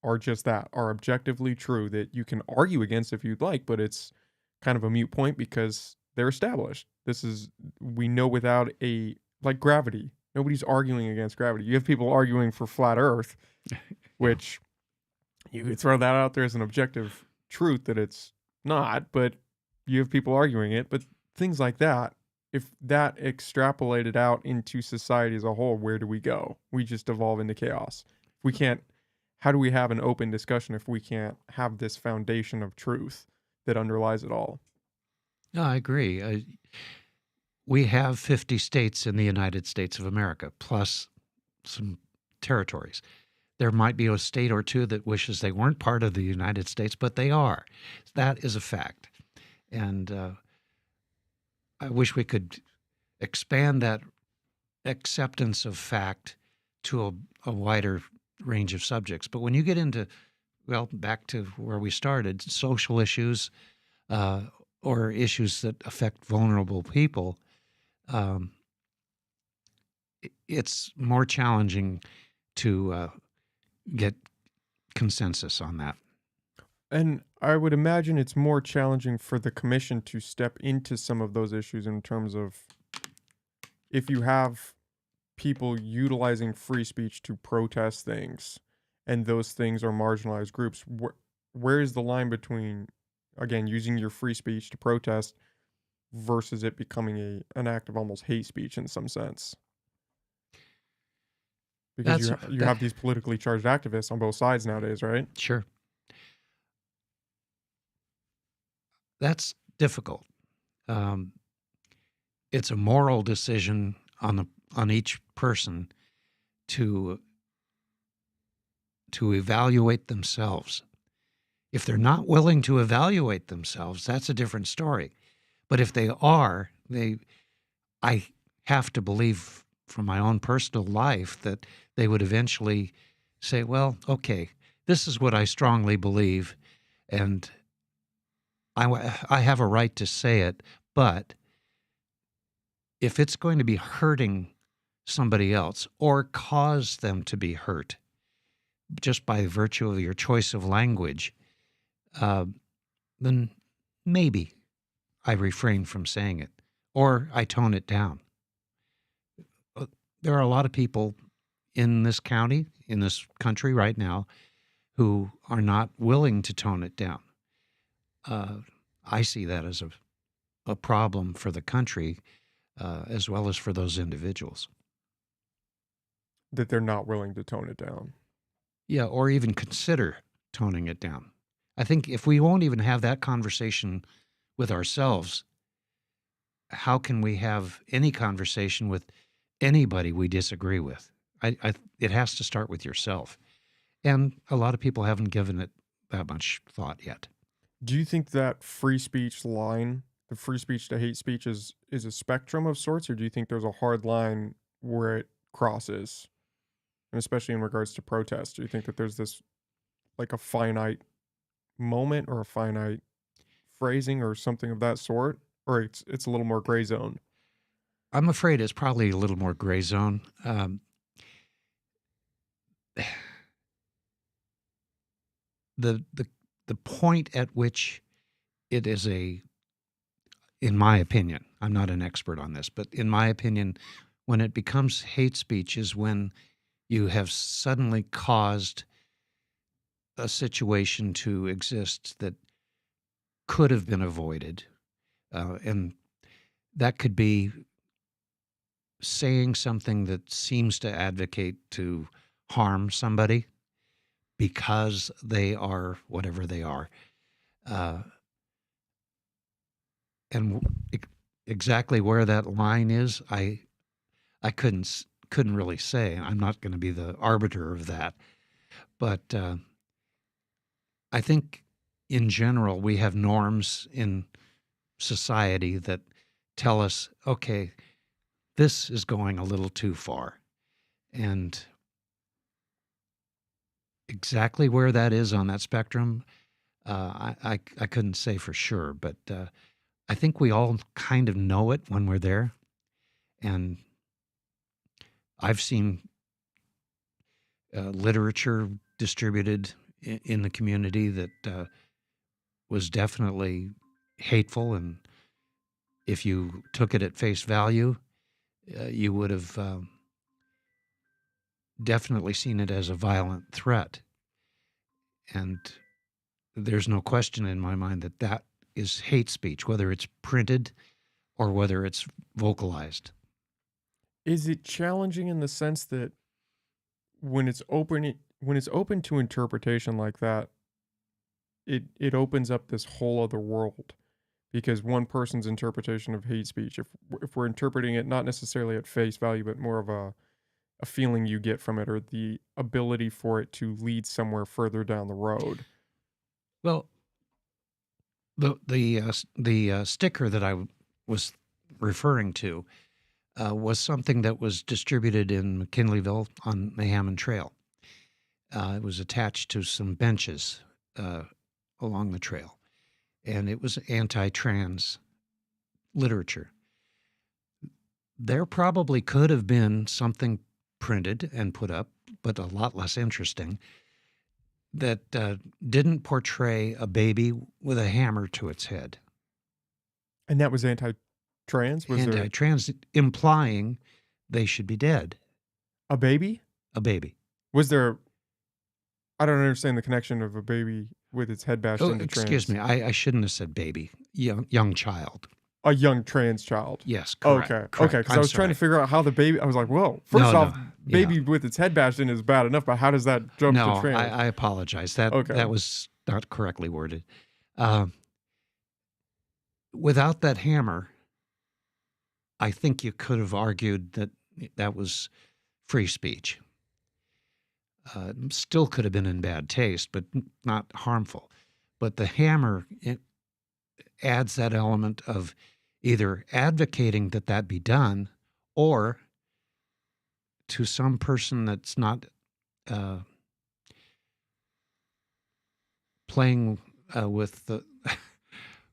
are just that, are objectively true, that you can argue against if you'd like, but it's kind of a mute point because they're established. This is, we know without a, like gravity, nobody's arguing against gravity. You have people arguing for flat earth, which you could throw that out there as an objective truth that it's not, but you have people arguing it. But things like that, if that extrapolated out into society as a whole, where do we go? We just evolve into chaos. If we can't, how do we have an open discussion if we can't have this foundation of truth that underlies it all? No, I agree. We have 50 states in the United States of America, plus some territories. There might be a state or two that wishes they weren't part of the United States, but they are. That is a fact. And I wish we could expand that acceptance of fact to a wider range of subjects. But when you get into, well, back to where we started, social issues uh, or issues that affect vulnerable people, um, it's more challenging to get consensus on that. And I would imagine it's more challenging for the commission to step into some of those issues in terms of if you have people utilizing free speech to protest things and those things are marginalized groups, where is the line between, again, using your free speech to protest versus it becoming an act of almost hate speech in some sense? Because That's you that have these politically charged activists on both sides nowadays, right? sure. That's difficult. Um, it's a moral decision on each person to evaluate themselves. If they're not willing to evaluate themselves, that's a different story. But if they are, I have to believe from my own personal life that they would eventually say, well, okay, this is what I strongly believe, and I have a right to say it, but if it's going to be hurting somebody else or cause them to be hurt just by virtue of your choice of language, uh, then maybe I refrain from saying it or I tone it down. There are a lot of people in this county, in this country right now, who are not willing to tone it down. Uh, I see that as a problem for the country as well as for those individuals. That they're not willing to tone it down. Yeah, or even consider toning it down. I think if we won't even have that conversation with ourselves, how can we have any conversation with anybody we disagree with? It has to start with yourself. And a lot of people haven't given it that much thought yet. Do you think that free speech line, the free speech to hate speech, is a spectrum of sorts, or do you think there's a hard line where it crosses? And especially in regards to protests, do you think that there's this like a finite moment or a finite phrasing or something of that sort, or it's a little more gray zone? I'm afraid it's probably a little more gray zone. The, the, the point at which it is in my opinion, I'm not an expert on this, but in my opinion, when it becomes hate speech is when you have suddenly caused a situation to exist that could have been avoided. And that could be saying something that seems to advocate to harm somebody because they are whatever they are. Uh, and exactly where that line is, I couldn't really say. I'm not going to be the arbiter of that. But I think in general, we have norms in society that tell us, okay, this is going a little too far. And exactly where that is on that spectrum, I couldn't say for sure. But I think we all kind of know it when we're there. And I've seen literature distributed in the community that was definitely hateful. And if you took it at face value, you would have definitely seen it as a violent threat. And there's no question in my mind that that is hate speech, whether it's printed or whether it's vocalized. Is it challenging in the sense that when it's open to interpretation like that, it opens up this whole other world because one person's interpretation of hate speech, if we're interpreting it not necessarily at face value, but more of a feeling you get from it or the ability for it to lead somewhere further down the road. Well, the sticker that I was referring to was something that was distributed in McKinleyville on the Hammond Trail. It was attached to some benches along the trail, and it was anti-trans literature. There probably could have been something printed and put up, but a lot less interesting, that didn't portray a baby with a hammer to its head. And that was anti-trans? Was there Anti-trans, implying they should be dead. a baby? A baby. Was there... I don't understand the connection of a baby with its head bashed Oh, into excuse trans. me. I shouldn't have said baby. Young child. A young trans child. Yes, correct. Okay, correct. okay, because I was trying to figure out how the baby... I was like, whoa, first No, off, no, baby with its head bashed in is bad enough, but how does that jump to No, trans? I apologize. That Okay. was not correctly worded. Without that hammer, I think you could have argued that that was free speech. Still could have been in bad taste, but not harmful. But the hammer, it adds that element of either advocating that that be done, or to some person that's not playing with the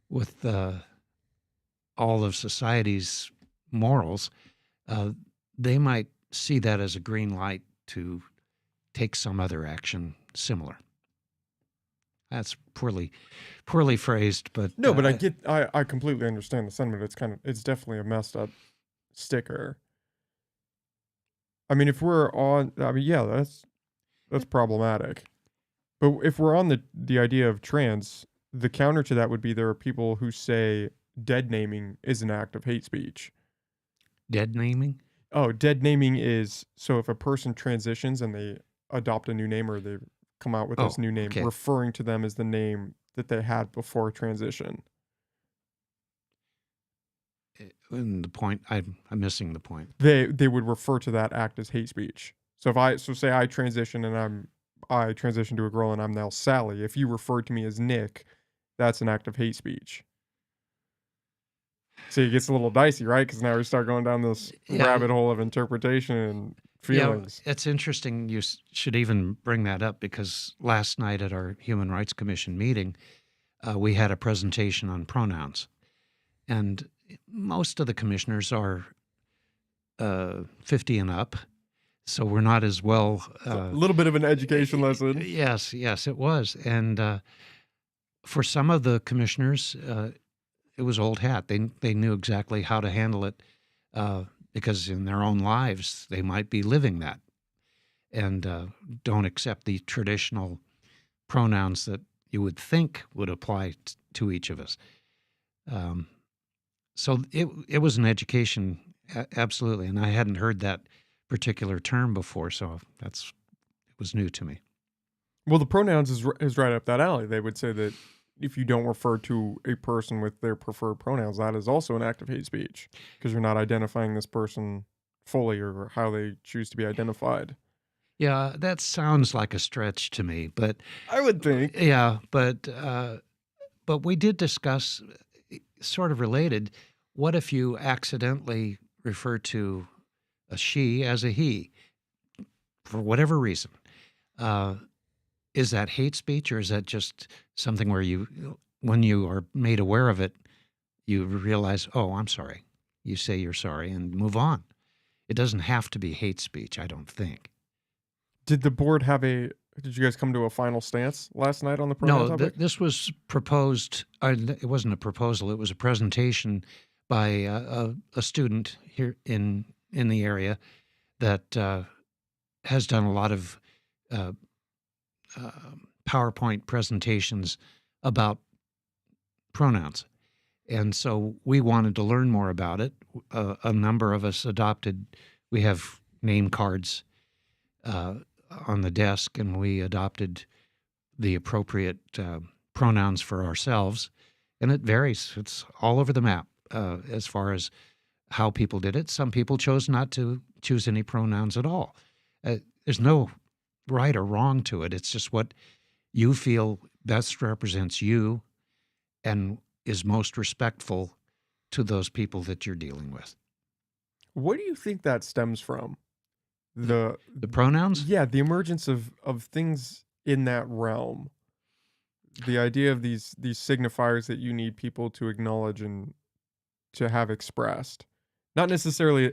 with all of society's morals, they might see that as a green light to take some other action similar. That's poorly phrased, but No, but I completely understand the sentiment. It's definitely a messed up sticker. I mean, if we're on, I mean, yeah, that's problematic. But if we're on the idea of trans, the counter to that would be there are people who say dead naming is an act of hate speech. dead naming. Oh, dead naming is, so if a person transitions and they adopt a new name or they come out with this new name, okay. referring to them as the name that they had before transition. And the point, I'm missing the point. They would refer to that act as hate speech. So say I transition and I transition to a girl and I'm now Sally. If you refer to me as Nick, that's an act of hate speech. So it gets a little dicey, right? Because now we start going down this rabbit hole of interpretation and feelings. Yeah, it's interesting. You should even bring that up, because last night at our Human Rights Commission meeting, we had a presentation on pronouns, and most of the commissioners are 50 and up, so we're not as well. A little bit of an education lesson. Yes, it was, and for some of the commissioners, it was old hat. They knew exactly how to handle it, because in their own lives they might be living that, and don't accept the traditional pronouns that you would think would apply to each of us. So it was an education, absolutely, and I hadn't heard that particular term before, so it was new to me. Well, the pronouns is right up that alley. They would say that if you don't refer to a person with their preferred pronouns, that is also an act of hate speech, because you're not identifying this person fully or how they choose to be identified. Yeah, that sounds like a stretch to me, but I would think. Yeah, but we did discuss, sort of related, what if you accidentally refer to a she as a he for whatever reason? Is that hate speech, or is that just something where when you are made aware of it, you realize, oh, I'm sorry. You say you're sorry and move on. It doesn't have to be hate speech, I don't think. Did the board did you guys come to a final stance last night on the pronoun topic? This was proposed. It wasn't a proposal. It was a presentation by a student here in the area that has done a lot of PowerPoint presentations about pronouns. And so we wanted to learn more about it. A number of us we have name cards on the desk, and we adopted the appropriate pronouns for ourselves. And it varies. It's all over the map as far as how people did it. Some people chose not to choose any pronouns at all. There's no right or wrong to it. It's just what you feel best represents you and is most respectful to those people that you're dealing with. What do you think that stems from? The pronouns? Yeah, the emergence of things in that realm. The idea of these signifiers that you need people to acknowledge and to have expressed. Not necessarily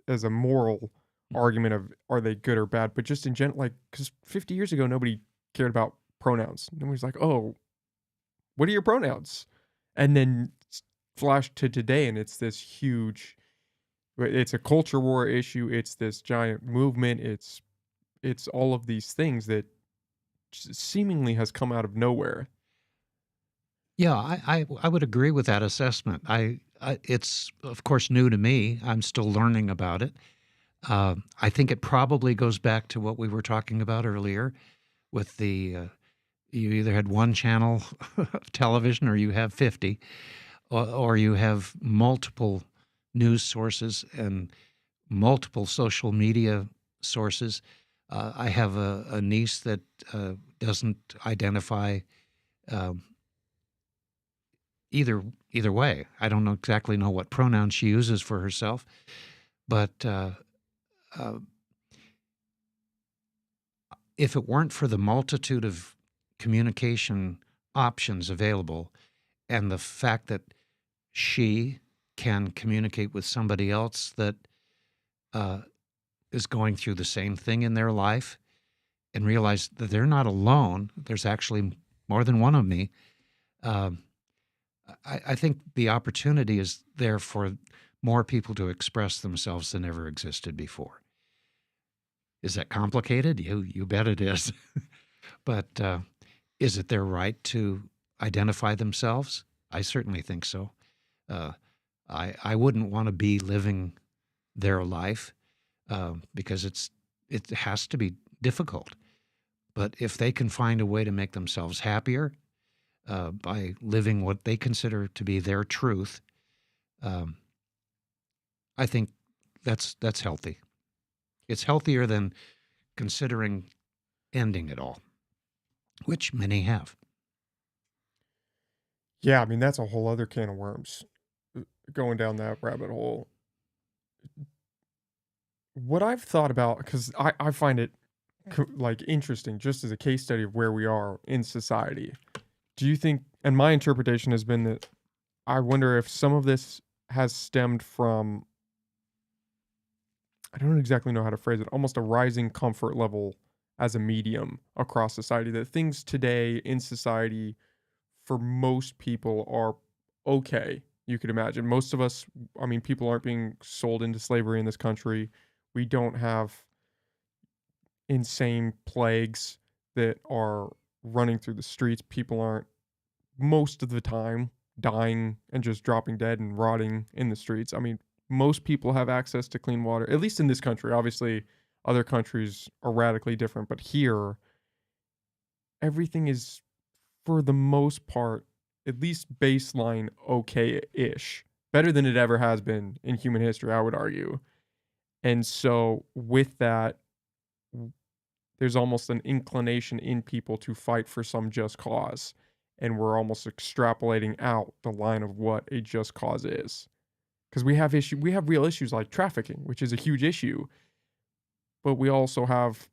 as a moral argument of are they good or bad, but just in general, like, because 50 years ago, nobody cared about pronouns. And we're like, oh, what are your pronouns? And then flash to today, and it's this huge. It's a culture war issue. It's this giant movement. It's all of these things that seemingly has come out of nowhere. Yeah, I would agree with that assessment. It's of course new to me. I'm still learning about it. I think it probably goes back to what we were talking about earlier with you either had one channel of television or you have 50, or you have multiple news sources and multiple social media sources. I have a niece that doesn't identify um, either way. I don't exactly know what pronouns she uses for herself, but uh, if it weren't for the multitude of communication options available and the fact that she can communicate with somebody else that uh, is going through the same thing in their life and realize that they're not alone, there's actually more than one of me. Um, I think the opportunity is there for more people to express themselves than ever existed before. Is that complicated? You bet it is. But is it their right to identify themselves? I certainly think so. Uh, I wouldn't want to be living their life because it has to be difficult. But if they can find a way to make themselves happier by living what they consider to be their truth, um, I think that's healthy. It's healthier than considering ending it all, which many have. Yeah, I mean that's a whole other can of worms. Going down that rabbit hole. What I've thought about, because I find it like interesting, just as a case study of where we are in society. Do you think? And my interpretation has been that I wonder if some of this has stemmed from, I don't exactly know how to phrase it, almost a rising comfort level as a medium across society. That things today in society for most people are okay. You could imagine. Most of us, I mean, people aren't being sold into slavery in this country. We don't have insane plagues that are running through the streets. People aren't, most of the time, dying and just dropping dead and rotting in the streets. I mean, most people have access to clean water, at least in this country. Obviously, other countries are radically different, but here, everything is, for the most part, at least baseline okay ish. Better than it ever has been in human history, I would argue. And so, with that, there's almost an inclination in people to fight for some just cause. And we're almost extrapolating out the line of what a just cause is. Because we have real issues like trafficking, which is a huge issue. But we also have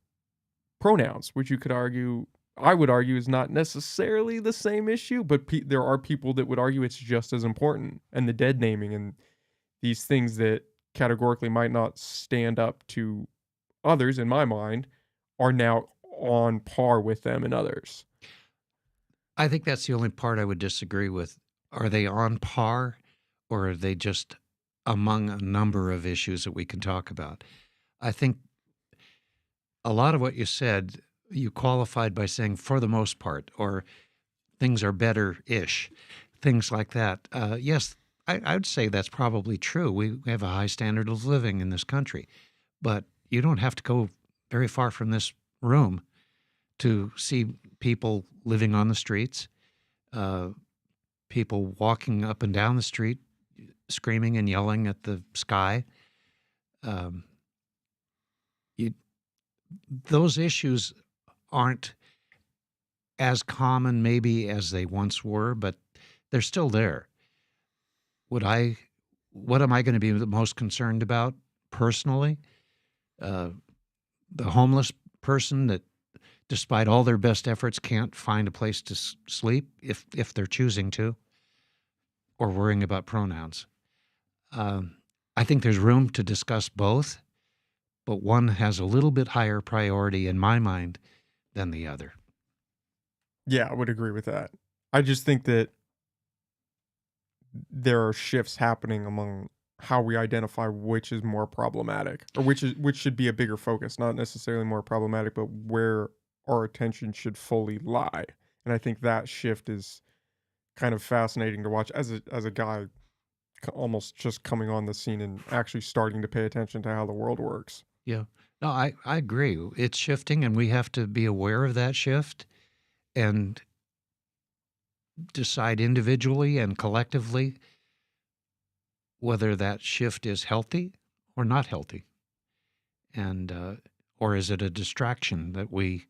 pronouns, which you could argue, I would argue, is not necessarily the same issue, but there are people that would argue it's just as important. And the dead naming and these things that categorically might not stand up to others, in my mind, are now on par with them and others. I think that's the only part I would disagree with. Are they on par, or are they just among a number of issues that we can talk about? I think a lot of what you said, you qualified by saying for the most part, or things are better-ish, things like that. Yes, I would say that's probably true. We have a high standard of living in this country, but you don't have to go very far from this room to see people living on the streets, uh, people walking up and down the street, screaming and yelling at the sky. Um, you, those issues aren't as common maybe as they once were, but they're still there. What am I going to be the most concerned about personally? Uh, the homeless person that, despite all their best efforts, can't find a place to sleep if they're choosing to, or worrying about pronouns. I think there's room to discuss both, but one has a little bit higher priority in my mind than the other. Yeah, I would agree with that. I just think that there are shifts happening among how we identify which is more problematic or which should be a bigger focus, not necessarily more problematic, but where our attention should fully lie. And I think that shift is kind of fascinating to watch as a guy almost just coming on the scene and actually starting to pay attention to how the world works. Yeah. No, I agree. It's shifting, and we have to be aware of that shift and decide individually and collectively whether that shift is healthy or not healthy. And, or is it a distraction that we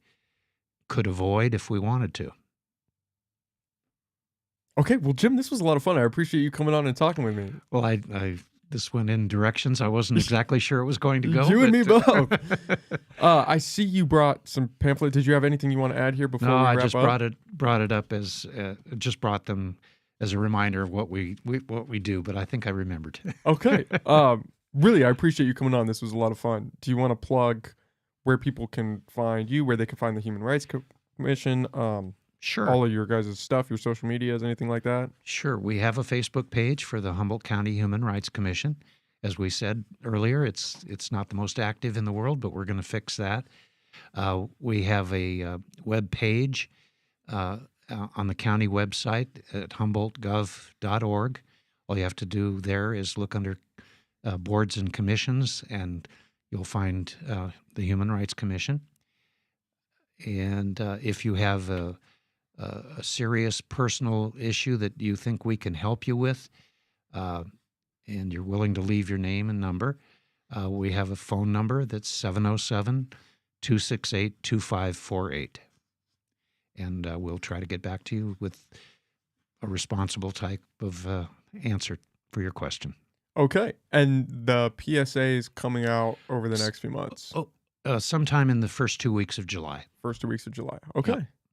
could avoid if we wanted to? Okay, well, Jim, this was a lot of fun. I appreciate you coming on and talking with me. Well, this went in directions I wasn't exactly sure it was going to go. You and me both. I see you brought some pamphlet. Did you have anything you want to add here before No, we I wrap just up? brought it up as just brought them as a reminder of what we do. But I think I remembered. Okay. Really, I appreciate you coming on. This was a lot of fun. Do you want to plug where people can find you, where they can find the Human Rights Commission, Sure. all of your guys' stuff, your social medias, anything like that? Sure. We have a Facebook page for the Humboldt County Human Rights Commission. As we said earlier, it's not the most active in the world, but we're going to fix that. We have a web page on the county website at humboldtgov.org. All you have to do there is look under boards and commissions, and you'll find the Human Rights Commission. And if you have a serious personal issue that you think we can help you with, and you're willing to leave your name and number, we have a phone number that's 707-268-2548. And we'll try to get back to you with a responsible type of answer for your question. Okay. And the PSA is coming out over the next few months. Sometime in the first 2 weeks of July. First 2 weeks of July. Okay. Yeah.